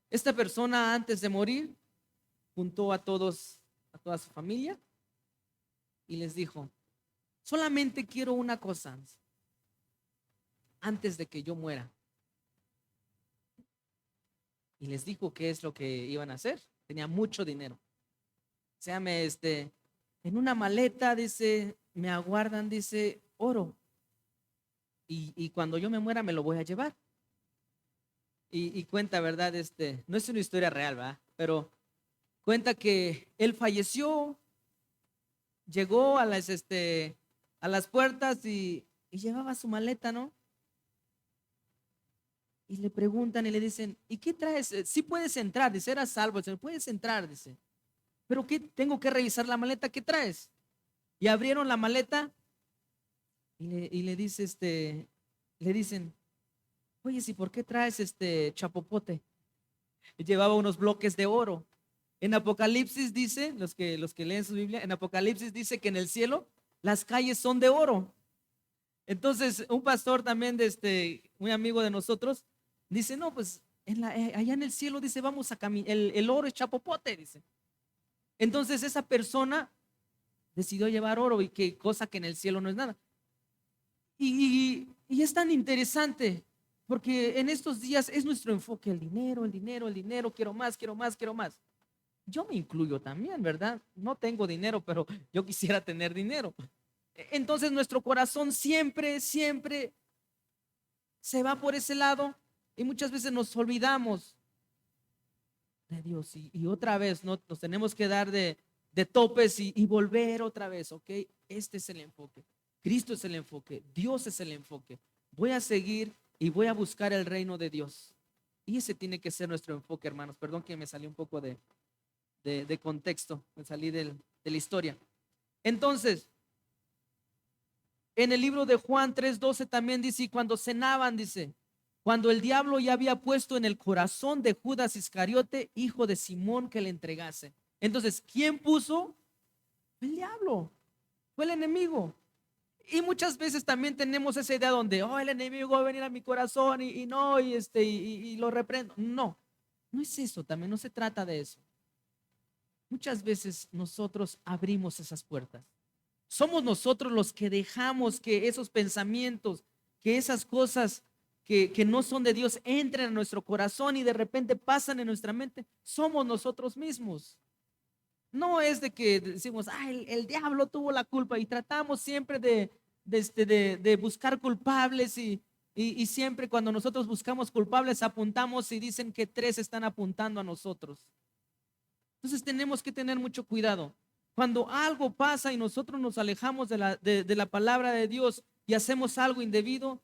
Esta persona, antes de morir, juntó a toda su familia y les dijo: solamente quiero una cosa antes de que yo muera. Y les dijo qué es lo que iban a hacer. Tenía mucho dinero. En una maleta, dice, me aguardan, dice, oro. Y cuando yo me muera me lo voy a llevar. Y cuenta, ¿verdad? No es una historia real, ¿verdad? Pero cuenta que él falleció, llegó a las puertas y llevaba su maleta, ¿no? Y le preguntan y le dicen: ¿y qué traes? Sí puedes entrar, dice, eras salvo, dice, puedes entrar, dice. ¿Pero qué? Tengo que revisar la maleta, ¿qué traes? Y abrieron la maleta y le dicen: oye, ¿y por qué traes chapopote? Y llevaba unos bloques de oro. En Apocalipsis dice, los que leen su Biblia, en Apocalipsis dice que en el cielo las calles son de oro. Entonces, un pastor también muy amigo de nosotros, dice: no, pues allá en el cielo, dice, vamos a caminar, el oro es chapopote, dice. Entonces esa persona decidió llevar oro, y qué cosa que en el cielo no es nada. Y es tan interesante, porque en estos días es nuestro enfoque el dinero, el dinero, el dinero, quiero más, quiero más, quiero más. Yo me incluyo también, ¿verdad? No tengo dinero, pero yo quisiera tener dinero. Entonces nuestro corazón siempre se va por ese lado y muchas veces nos olvidamos de Dios y otra vez nos tenemos que dar de topes y volver otra vez, ¿ok? Este es el enfoque. Cristo es el enfoque, Dios es el enfoque. Voy a seguir y voy a buscar el reino de Dios. Y ese tiene que ser nuestro enfoque, hermanos. Perdón que me salí un poco de contexto, me salí de la historia. Entonces, en el libro de Juan 3:12 también dice: y cuando cenaban, dice, cuando el diablo ya había puesto en el corazón de Judas Iscariote, hijo de Simón, que le entregase. Entonces, ¿quién puso? El diablo, fue el enemigo. Y muchas veces también tenemos esa idea donde, el enemigo va a venir a mi corazón y no, y lo reprendo. No, no es eso, también no se trata de eso. Muchas veces nosotros abrimos esas puertas. Somos nosotros los que dejamos que esos pensamientos, que esas cosas que no son de Dios entren a nuestro corazón y de repente pasan en nuestra mente. Somos nosotros mismos. No es de que decimos, el diablo tuvo la culpa y tratamos siempre de buscar culpables y siempre cuando nosotros buscamos culpables apuntamos y dicen que tres están apuntando a nosotros. Entonces tenemos que tener mucho cuidado. Cuando algo pasa y nosotros nos alejamos de la palabra de Dios y hacemos algo indebido,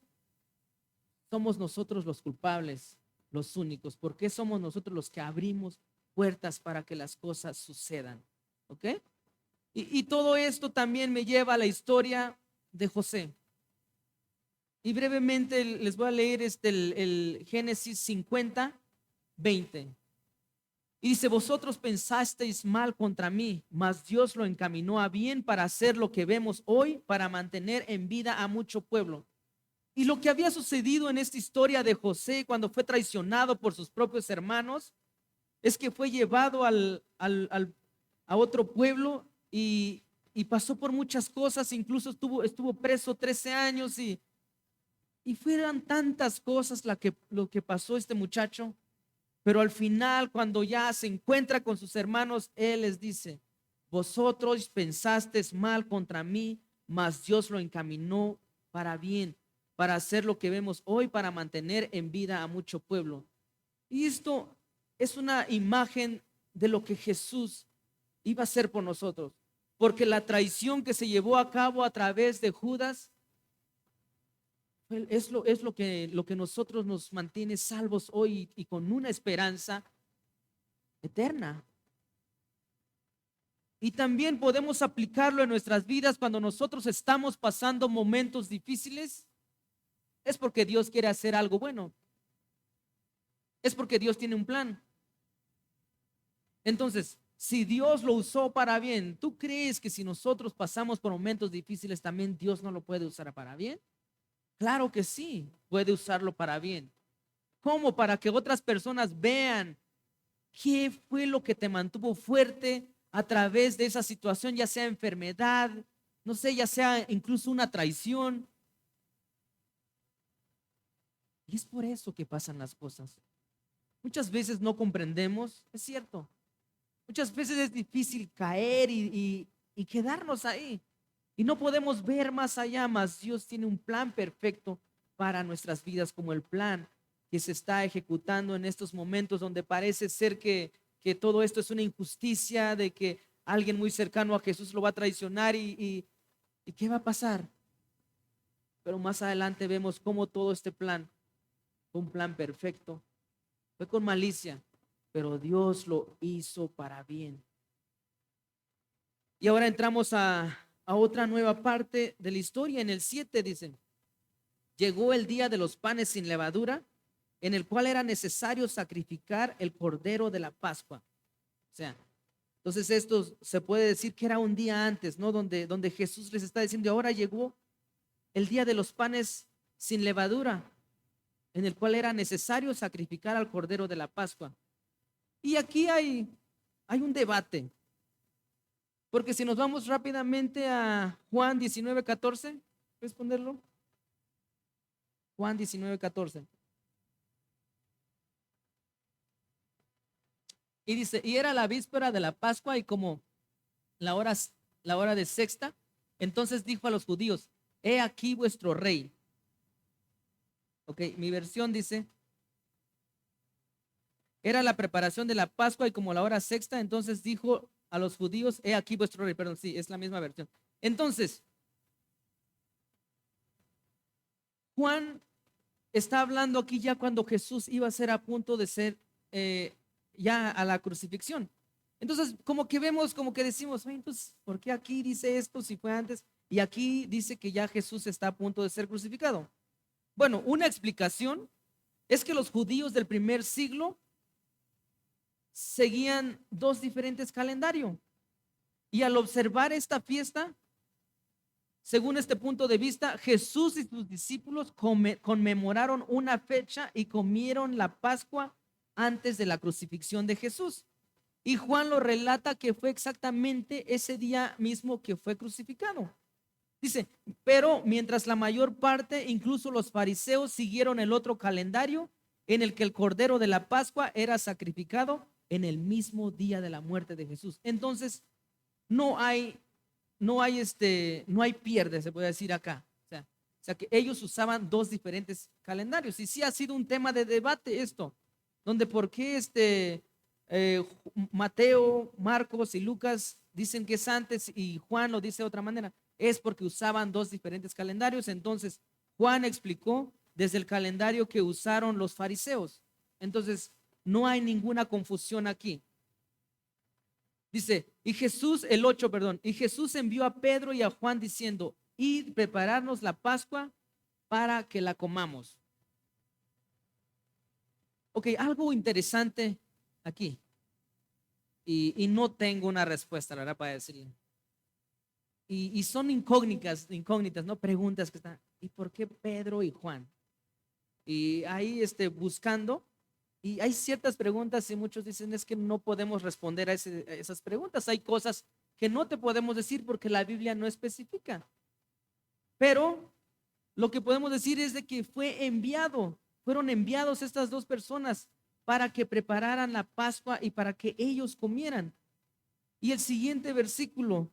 somos nosotros los culpables, los únicos, porque somos nosotros los que abrimos puertas para que las cosas sucedan. ¿Ok? Y todo esto también me lleva a la historia de José. Y brevemente les voy a leer el Génesis 50, 20. Y dice, vosotros pensasteis mal contra mí, mas Dios lo encaminó a bien para hacer lo que vemos hoy, para mantener en vida a mucho pueblo. Y lo que había sucedido en esta historia de José cuando fue traicionado por sus propios hermanos, es que fue llevado a otro pueblo y pasó por muchas cosas, incluso estuvo preso 13 años y fueron tantas cosas lo que pasó este muchacho. Pero al final, cuando ya se encuentra con sus hermanos, él les dice, vosotros pensasteis mal contra mí, mas Dios lo encaminó para bien, para hacer lo que vemos hoy, para mantener en vida a mucho pueblo. Y esto es una imagen de lo que Jesús iba a hacer por nosotros, porque la traición que se llevó a cabo a través de Judas es lo que nosotros nos mantiene salvos hoy y con una esperanza eterna. Y también podemos aplicarlo en nuestras vidas cuando nosotros estamos pasando momentos difíciles. Es porque Dios quiere hacer algo bueno. Es porque Dios tiene un plan. Entonces, si Dios lo usó para bien, ¿tú crees que si nosotros pasamos por momentos difíciles también Dios no lo puede usar para bien? Claro que sí, puede usarlo para bien. ¿Cómo? Para que otras personas vean qué fue lo que te mantuvo fuerte a través de esa situación, ya sea enfermedad, no sé, ya sea incluso una traición. Y es por eso que pasan las cosas. Muchas veces no comprendemos, es cierto. Muchas veces es difícil caer y quedarnos ahí. Y no podemos ver más allá, mas Dios tiene un plan perfecto para nuestras vidas, como el plan que se está ejecutando en estos momentos donde parece ser que todo esto es una injusticia, de que alguien muy cercano a Jesús lo va a traicionar y ¿qué va a pasar? Pero más adelante vemos cómo todo este plan fue un plan perfecto, fue con malicia, pero Dios lo hizo para bien. Y ahora entramos a otra nueva parte de la historia. En el 7 dicen, llegó el día de los panes sin levadura, en el cual era necesario sacrificar el cordero de la Pascua. O sea, entonces esto se puede decir que era un día antes, ¿no? Donde Jesús les está diciendo, ahora llegó el día de los panes sin levadura, en el cual era necesario sacrificar al cordero de la Pascua. Y aquí hay un debate. Porque si nos vamos rápidamente a Juan 19:14, ¿puedes ponerlo? Juan 19:14. Y dice, y era la víspera de la Pascua y como la hora de sexta, entonces dijo a los judíos, he aquí vuestro rey. Ok, mi versión dice, era la preparación de la Pascua y como la hora sexta, entonces dijo a los judíos, he aquí vuestro rey. Perdón, sí, es la misma versión. Entonces, Juan está hablando aquí ya cuando Jesús iba a ser a punto de ser ya a la crucifixión. Entonces, como que vemos, como que decimos, entonces, ¿por qué aquí dice esto si fue antes? Y aquí dice que ya Jesús está a punto de ser crucificado. Bueno, una explicación es que los judíos del primer siglo seguían dos diferentes calendarios. Y al observar esta fiesta, según este punto de vista, Jesús y sus discípulos conmemoraron una fecha y comieron la Pascua antes de la crucifixión de Jesús. Y Juan lo relata que fue exactamente ese día mismo que fue crucificado. Dice, pero mientras la mayor parte, incluso los fariseos, siguieron el otro calendario en el que el cordero de la Pascua era sacrificado en el mismo día de la muerte de Jesús. Entonces, no hay pierde, se puede decir acá. O sea que ellos usaban dos diferentes calendarios. Y sí ha sido un tema de debate esto, donde por qué Mateo, Marcos y Lucas dicen que es antes y Juan lo dice de otra manera. Es porque usaban dos diferentes calendarios. Entonces, Juan explicó desde el calendario que usaron los fariseos. Entonces, no hay ninguna confusión aquí. Dice, el 8, perdón, y Jesús envió a Pedro y a Juan diciendo, id prepararnos la Pascua para que la comamos. Ok, algo interesante aquí. Y no tengo una respuesta, la verdad, para decirle. Y son incógnitas, ¿no? Preguntas que están. ¿Y por qué Pedro y Juan? Y ahí buscando. Y hay ciertas preguntas y muchos dicen es que no podemos responder a esas preguntas. Hay cosas que no te podemos decir porque la Biblia no especifica. Pero lo que podemos decir es de que fueron enviados estas dos personas para que prepararan la Pascua y para que ellos comieran. Y el siguiente versículo,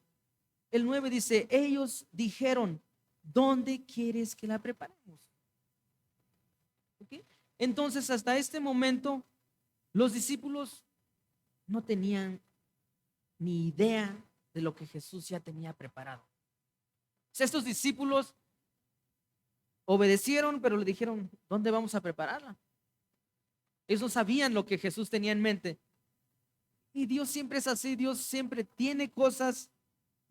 el 9 dice, ellos dijeron, ¿dónde quieres que la preparemos? ¿Okay? Entonces, hasta este momento, los discípulos no tenían ni idea de lo que Jesús ya tenía preparado. O sea, estos discípulos obedecieron, pero le dijeron, ¿dónde vamos a prepararla? Ellos no sabían lo que Jesús tenía en mente. Y Dios siempre es así, Dios siempre tiene cosas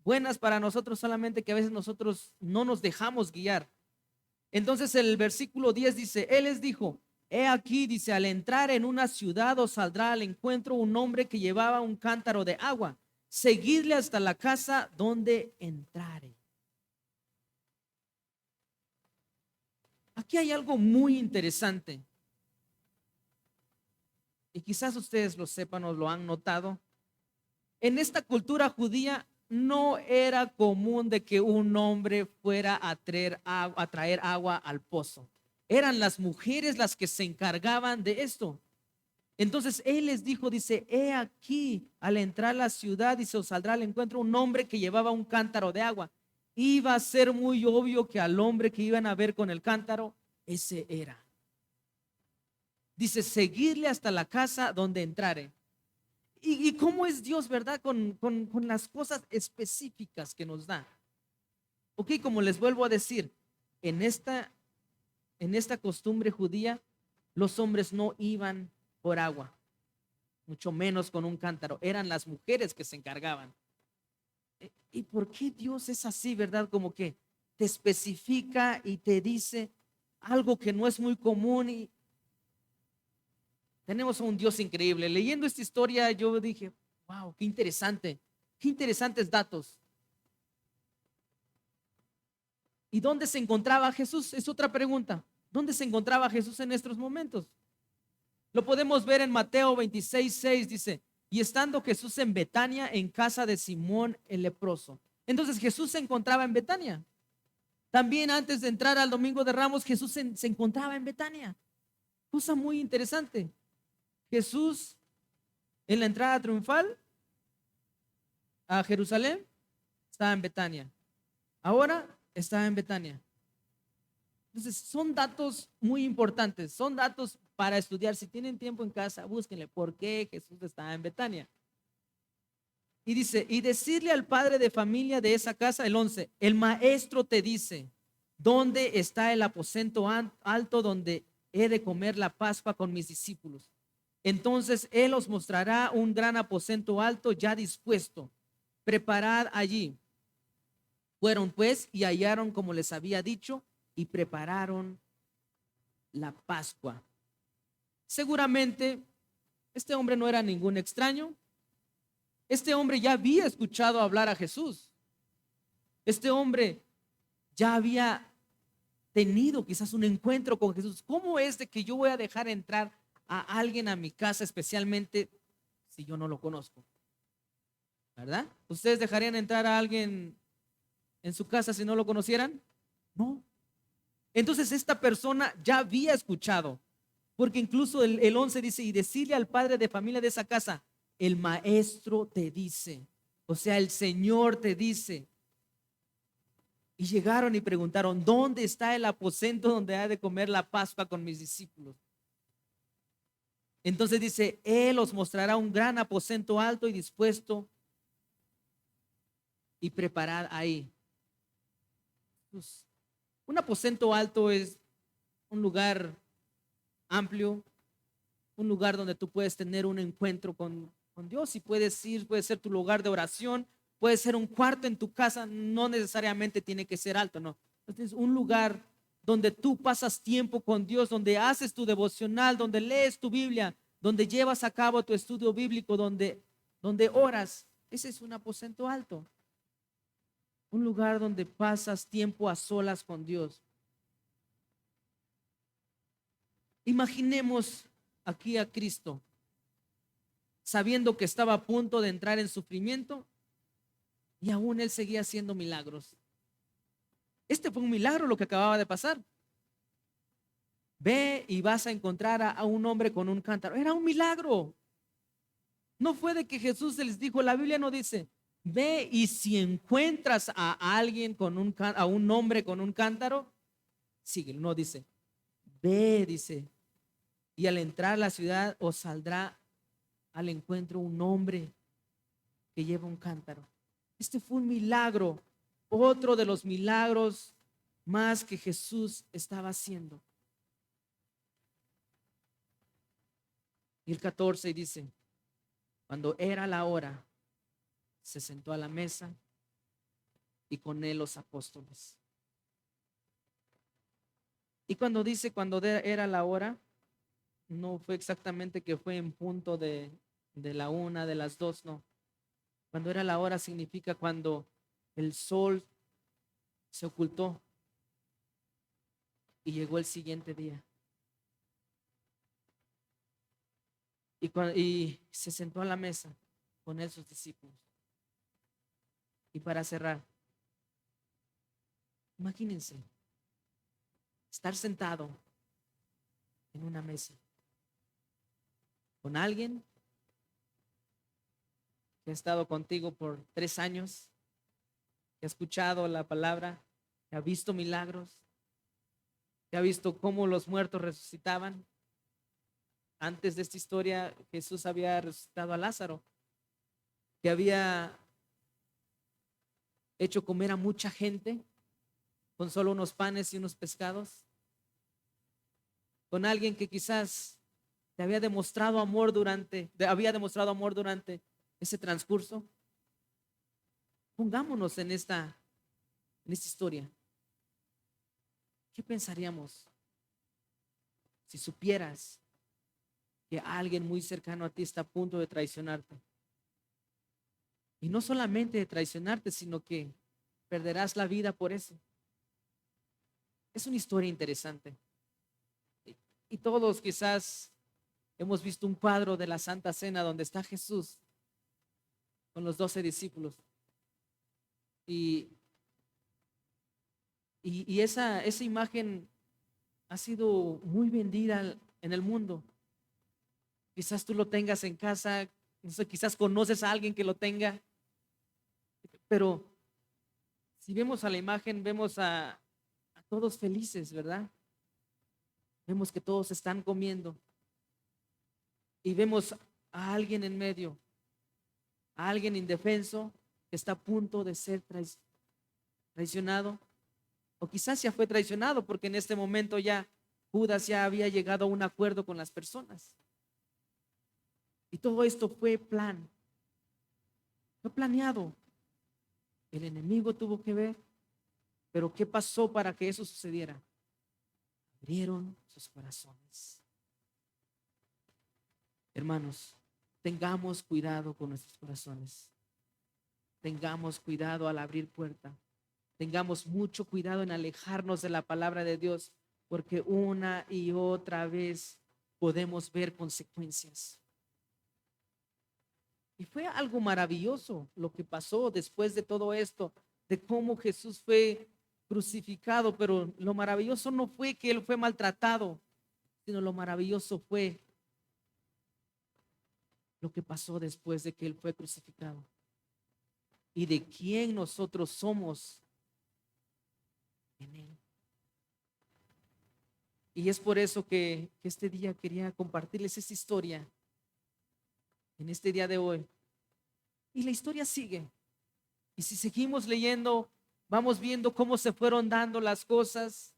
buenas para nosotros, solamente que a veces nosotros no nos dejamos guiar. Entonces el versículo 10 dice, Él les dijo, he aquí, dice, al entrar en una ciudad os saldrá al encuentro un hombre que llevaba un cántaro de agua. Seguidle hasta la casa donde entrare. Aquí hay algo muy interesante. Y quizás ustedes lo sepan o lo han notado. En esta cultura judía no era común de que un hombre fuera a traer agua al pozo. Eran las mujeres las que se encargaban de esto. Entonces él les dijo, dice, he aquí, al entrar a la ciudad, dice, os saldrá al encuentro un hombre que llevaba un cántaro de agua. Iba a ser muy obvio que al hombre que iban a ver con el cántaro, ese era. Dice, seguirle hasta la casa donde entrare. Y cómo es Dios, ¿verdad? Con las cosas específicas que nos da. Ok, como les vuelvo a decir, en esta costumbre judía, los hombres no iban por agua, mucho menos con un cántaro. Eran las mujeres que se encargaban. ¿Y por qué Dios es así, verdad? Como que te especifica y te dice algo que no es muy común. Y tenemos a un Dios increíble. Leyendo esta historia yo dije, wow, qué interesantes datos. ¿Y dónde se encontraba Jesús? Es otra pregunta. ¿Dónde se encontraba Jesús en estos momentos? Lo podemos ver en Mateo 26:6, dice, y estando Jesús en Betania, en casa de Simón el leproso. Entonces Jesús se encontraba en Betania. También antes de entrar al Domingo de Ramos, Jesús se encontraba en Betania. Cosa muy interesante. Jesús en la entrada triunfal a Jerusalén estaba en Betania. Ahora está en Betania. Entonces son datos muy importantes, son datos para estudiar. Si tienen tiempo en casa, búsquenle por qué Jesús estaba en Betania. Y dice, y decirle al padre de familia de esa casa, el 11, el maestro te dice, ¿dónde está el aposento alto donde he de comer la Pascua con mis discípulos? Entonces él os mostrará un gran aposento alto ya dispuesto. Preparad allí. Fueron pues y hallaron como les había dicho y prepararon la Pascua. Seguramente este hombre no era ningún extraño. Este hombre ya había escuchado hablar a Jesús. Este hombre ya había tenido quizás un encuentro con Jesús. ¿Cómo es de que yo voy a dejar entrar a alguien a mi casa, especialmente si yo no lo conozco? ¿Verdad? ¿Ustedes dejarían entrar a alguien en su casa si no lo conocieran? No. Entonces esta persona ya había escuchado, porque incluso el 11 dice, y decirle al padre de familia de esa casa, el maestro te dice, o sea, el Señor te dice. Y llegaron y preguntaron, ¿dónde está el aposento donde ha de comer la Pascua con mis discípulos? Entonces dice, Él os mostrará un gran aposento alto y dispuesto y preparad ahí. Pues, un aposento alto es un lugar amplio, un lugar donde tú puedes tener un encuentro con Dios y puedes ir, puede ser tu lugar de oración, puede ser un cuarto en tu casa, no necesariamente tiene que ser alto, no. Es un lugar donde tú pasas tiempo con Dios, donde haces tu devocional, donde lees tu Biblia, donde llevas a cabo tu estudio bíblico, donde oras. Ese es un aposento alto. Un lugar donde pasas tiempo a solas con Dios. Imaginemos aquí a Cristo, sabiendo que estaba a punto de entrar en sufrimiento y aún Él seguía haciendo milagros. Este fue un milagro lo que acababa de pasar. Ve y vas a encontrar a un hombre con un cántaro. Era un milagro. No fue de que Jesús se les dijo, la Biblia no dice, ve y si encuentras a alguien a un hombre con un cántaro, síguelo. No dice, ve, dice, y al entrar a la ciudad os saldrá al encuentro un hombre que lleva un cántaro. Este fue un milagro, otro de los milagros más que Jesús estaba haciendo. Y el 14 dice, cuando era la hora, se sentó a la mesa y con él los apóstoles. Y cuando dice cuando era la hora, no fue exactamente que fue en punto de la 1, de las 2, no. Cuando era la hora significa cuando el sol se ocultó y llegó el siguiente día. Y se sentó a la mesa con él sus discípulos. Y para cerrar, imagínense estar sentado en una mesa con alguien que ha estado contigo por 3 años, que ha escuchado la palabra, que ha visto milagros, que ha visto cómo los muertos resucitaban. Antes de esta historia, Jesús había resucitado a Lázaro, que había hecho comer a mucha gente con solo unos panes y unos pescados, con alguien que quizás te había demostrado amor durante ese transcurso. Pongámonos en esta historia. ¿Qué pensaríamos si supieras que alguien muy cercano a ti está a punto de traicionarte? Y no solamente de traicionarte, sino que perderás la vida por eso. Es una historia interesante. Y todos quizás hemos visto un cuadro de la Santa Cena donde está Jesús con los 12 discípulos. Y esa imagen ha sido muy vendida en el mundo. Quizás tú lo tengas en casa, no sé, quizás conoces a alguien que lo tenga, pero si vemos a la imagen, vemos a todos felices, ¿verdad? Vemos que todos están comiendo y vemos a alguien en medio, a alguien indefenso que está a punto de ser traicionado, o quizás ya fue traicionado porque en este momento ya Judas ya había llegado a un acuerdo con las personas. Y todo esto fue planeado. El enemigo tuvo que ver, pero ¿qué pasó para que eso sucediera? Abrieron sus corazones. Hermanos, tengamos cuidado con nuestros corazones. Tengamos cuidado al abrir puerta. Tengamos mucho cuidado en alejarnos de la palabra de Dios, porque una y otra vez podemos ver consecuencias. Y fue algo maravilloso lo que pasó después de todo esto. de cómo Jesús fue crucificado, pero lo maravilloso no fue que Él fue maltratado, sino lo maravilloso fue lo que pasó después de que Él fue crucificado y de quién nosotros somos en Él. Y es por eso que este día quería compartirles esta historia, en este día de hoy. Y la historia sigue. Y si seguimos leyendo, vamos viendo cómo se fueron dando las cosas.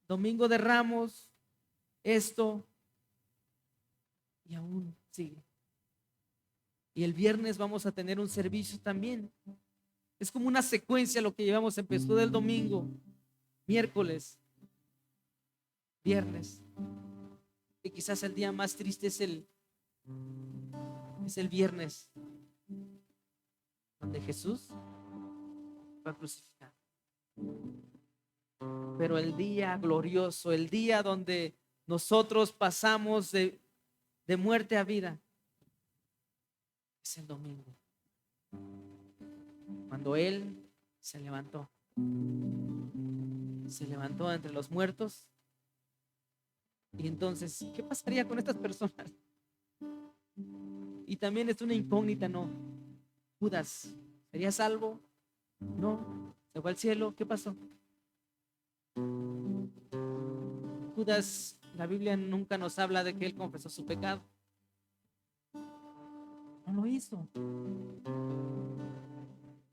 Domingo de Ramos, esto, y aún sigue. Y el viernes vamos a tener un servicio también. Es como una secuencia lo que llevamos. Empezó del domingo, miércoles, viernes. Y quizás el día más triste es el viernes, donde Jesús fue crucificado. Pero el día glorioso, el día donde nosotros pasamos de muerte a vida, es el domingo, cuando Él se levantó entre los muertos. Y entonces, ¿qué pasaría con estas personas? Y también es una incógnita, ¿no? Judas, ¿sería salvo? No, se fue al cielo. ¿Qué pasó? Judas, la Biblia nunca nos habla de que él confesó su pecado. No lo hizo.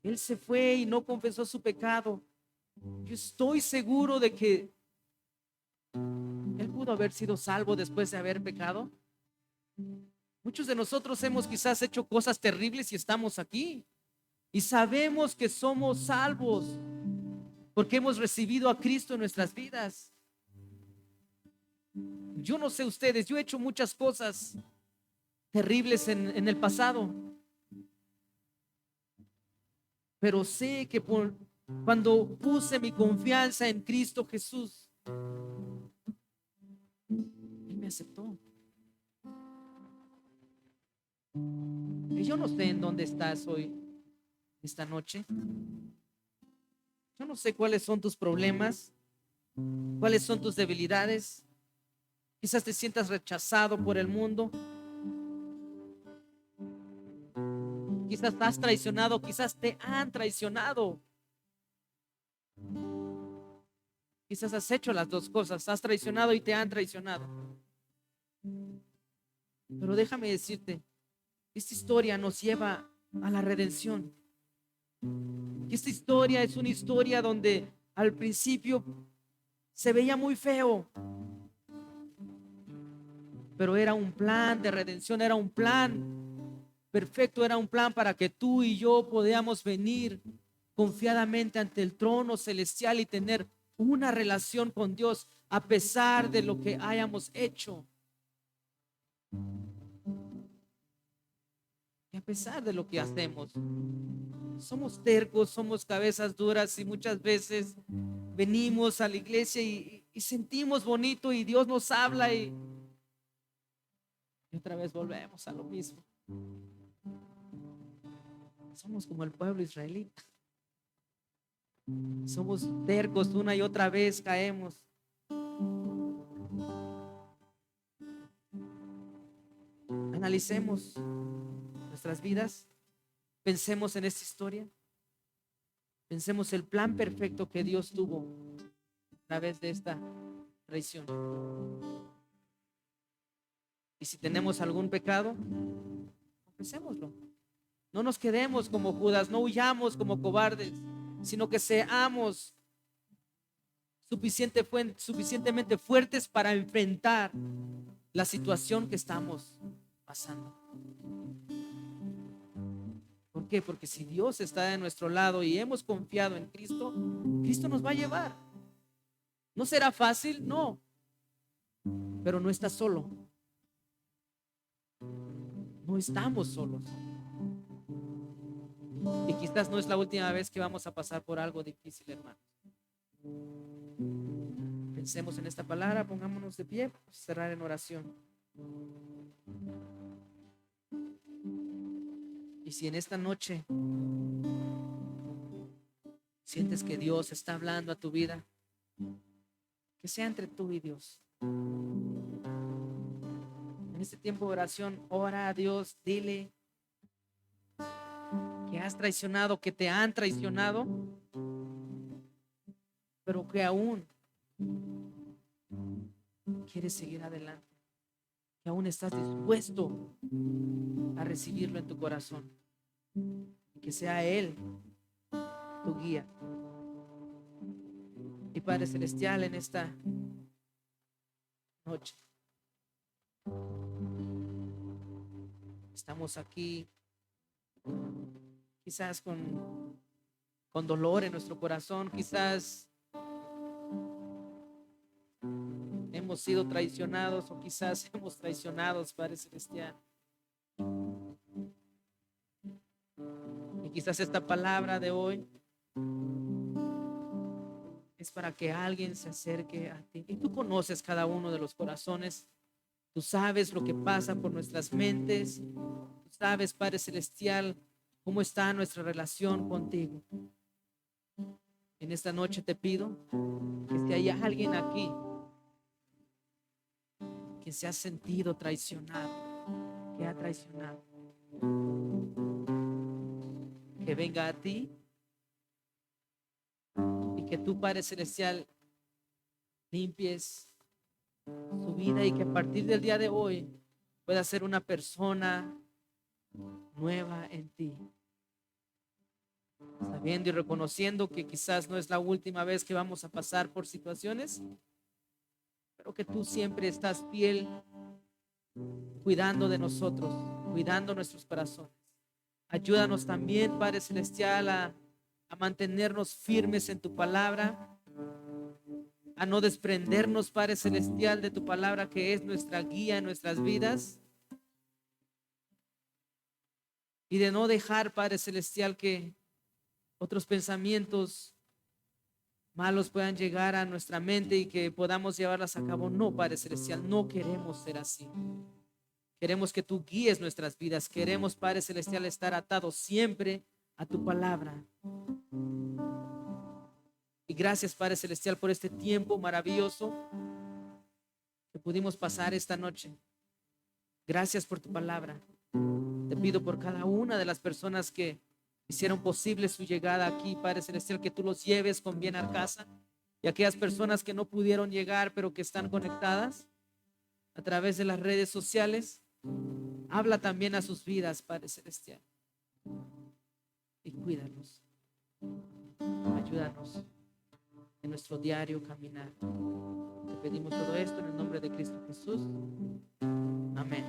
Él se fue y no confesó su pecado. Yo estoy seguro de que él pudo haber sido salvo después de haber pecado. Muchos de nosotros hemos quizás hecho cosas terribles y estamos aquí. Y sabemos que somos salvos porque hemos recibido a Cristo en nuestras vidas. Yo no sé ustedes, yo he hecho muchas cosas terribles en el pasado. Pero sé que cuando puse mi confianza en Cristo Jesús, Él me aceptó. Y yo no sé en dónde estás hoy, esta noche. Yo no sé cuáles son tus problemas, cuáles son tus debilidades. Quizás te sientas rechazado por el mundo. Quizás has traicionado, quizás te han traicionado. Quizás has hecho las dos cosas, has traicionado y te han traicionado. Pero déjame decirte, esta historia nos lleva a la redención. Esta historia es una historia donde al principio se veía muy feo, pero era un plan de redención, era un plan perfecto, era un plan para que tú y yo podamos venir confiadamente ante el trono celestial y tener una relación con Dios a pesar de lo que hayamos hecho. Y a pesar de lo que hacemos, somos tercos, somos cabezas duras y muchas veces venimos a la iglesia y sentimos bonito y Dios nos habla y otra vez volvemos a lo mismo. Somos como el pueblo israelita. Somos tercos, una y otra vez caemos. Analicemos nuestras vidas, pensemos en esta historia, pensemos el plan perfecto que Dios tuvo a través de esta traición. Y si tenemos algún pecado, confesémoslo. No nos quedemos como Judas, no huyamos como cobardes, sino que seamos suficientemente fuertes para enfrentar la situación que estamos pasando. ¿Por qué? Porque si Dios está de nuestro lado y hemos confiado en Cristo, Cristo nos va a llevar. ¿No será fácil? No. Pero no estás solo. No estamos solos. Y quizás no es la última vez que vamos a pasar por algo difícil, hermanos. Pensemos en esta palabra, pongámonos de pie, cerrar en oración. Y si en esta noche sientes que Dios está hablando a tu vida, que sea entre tú y Dios. En este tiempo de oración, ora a Dios, dile que has traicionado, que te han traicionado, pero que aún quieres seguir adelante, que aún estás dispuesto a recibirlo en tu corazón, y que sea Él tu guía. Y Padre Celestial, en esta noche estamos aquí quizás con dolor en nuestro corazón, quizás hemos sido traicionados o quizás hemos traicionado, Padre Celestial. Y quizás esta palabra de hoy es para que alguien se acerque a ti. Y tú conoces cada uno de los corazones. Tú sabes lo que pasa por nuestras mentes. Tú sabes, Padre Celestial, cómo está nuestra relación contigo. En esta noche te pido que si hay alguien aquí que se ha sentido traicionado, que ha traicionado, que venga a ti y que tú, Padre Celestial, limpies su vida y que a partir del día de hoy pueda ser una persona nueva en ti, sabiendo y reconociendo que quizás no es la última vez que vamos a pasar por situaciones, pero que tú siempre estás fiel, cuidando de nosotros, cuidando nuestros corazones. Ayúdanos también, Padre Celestial, a mantenernos firmes en tu palabra, a no desprendernos, Padre Celestial, de tu palabra que es nuestra guía en nuestras vidas, y de no dejar, Padre Celestial, que otros pensamientos malos puedan llegar a nuestra mente y que podamos llevarlas a cabo. No, Padre Celestial, no queremos ser así. Queremos que tú guíes nuestras vidas. Queremos, Padre Celestial, estar atados siempre a tu palabra. Y gracias, Padre Celestial, por este tiempo maravilloso que pudimos pasar esta noche. Gracias por tu palabra. Te pido por cada una de las personas que hicieron posible su llegada aquí, Padre Celestial, que tú los lleves con bien a casa. Y aquellas personas que no pudieron llegar, pero que están conectadas a través de las redes sociales, habla también a sus vidas, Padre Celestial. Y cuídanos. Ayúdanos en nuestro diario caminar. Te pedimos todo esto en el nombre de Cristo Jesús. Amén.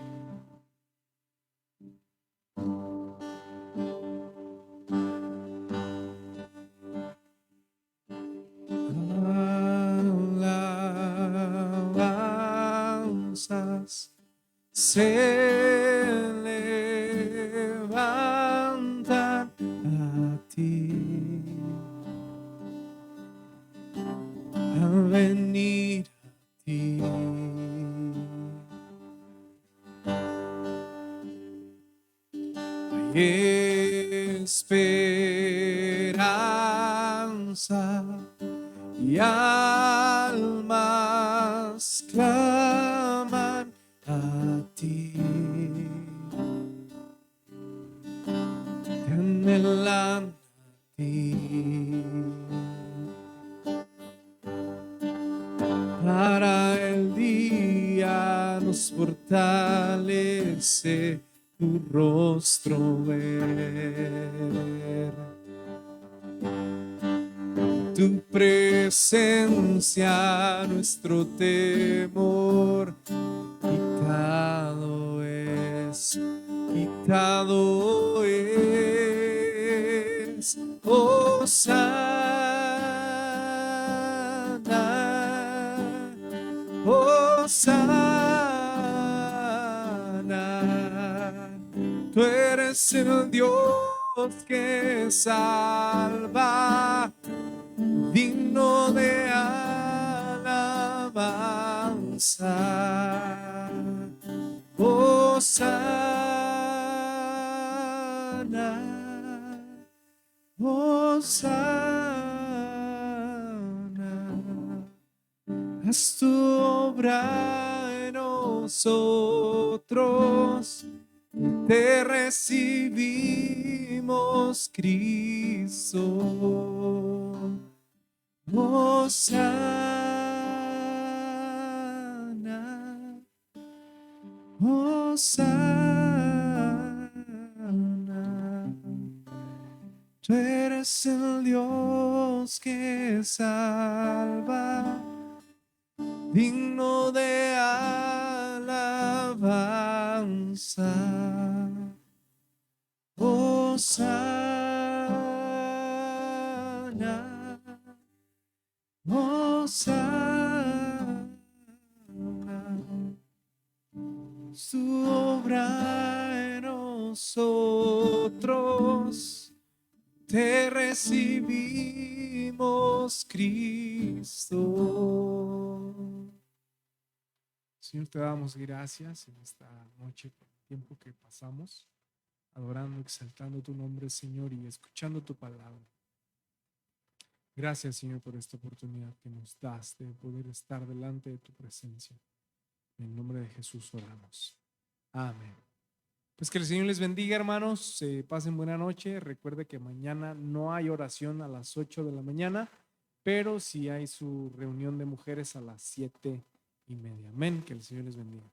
Alabanzas se levantan a ti, a venir a ti. Hay esperanza y almas claman a ti, te anhelan a ti. Para el día nos fortalece tu rostro ver. Tu presencia, nuestro temor, quitado es, quitado es. Hosana, Hosana, tú eres el Dios que salva, digno de alabanza. Hosana, Hosana. Haz tu obra en nosotros. Te recibimos, Cristo. Hosana, Hosana. Tú eres el Dios que salva, digno de alabanza. Hosana, Hosana. Su obra en nosotros. Te recibimos, Cristo. Señor, te damos gracias en esta noche por el tiempo que pasamos adorando, exaltando tu nombre, Señor, y escuchando tu palabra. Gracias, Señor, por esta oportunidad que nos das de poder estar delante de tu presencia. En el nombre de Jesús oramos. Amén. Pues que el Señor les bendiga, hermanos. Pasen buena noche. Recuerde que mañana no hay oración a las 8 de la mañana, pero sí hay su reunión de mujeres a las 7:30. Amén. Que el Señor les bendiga.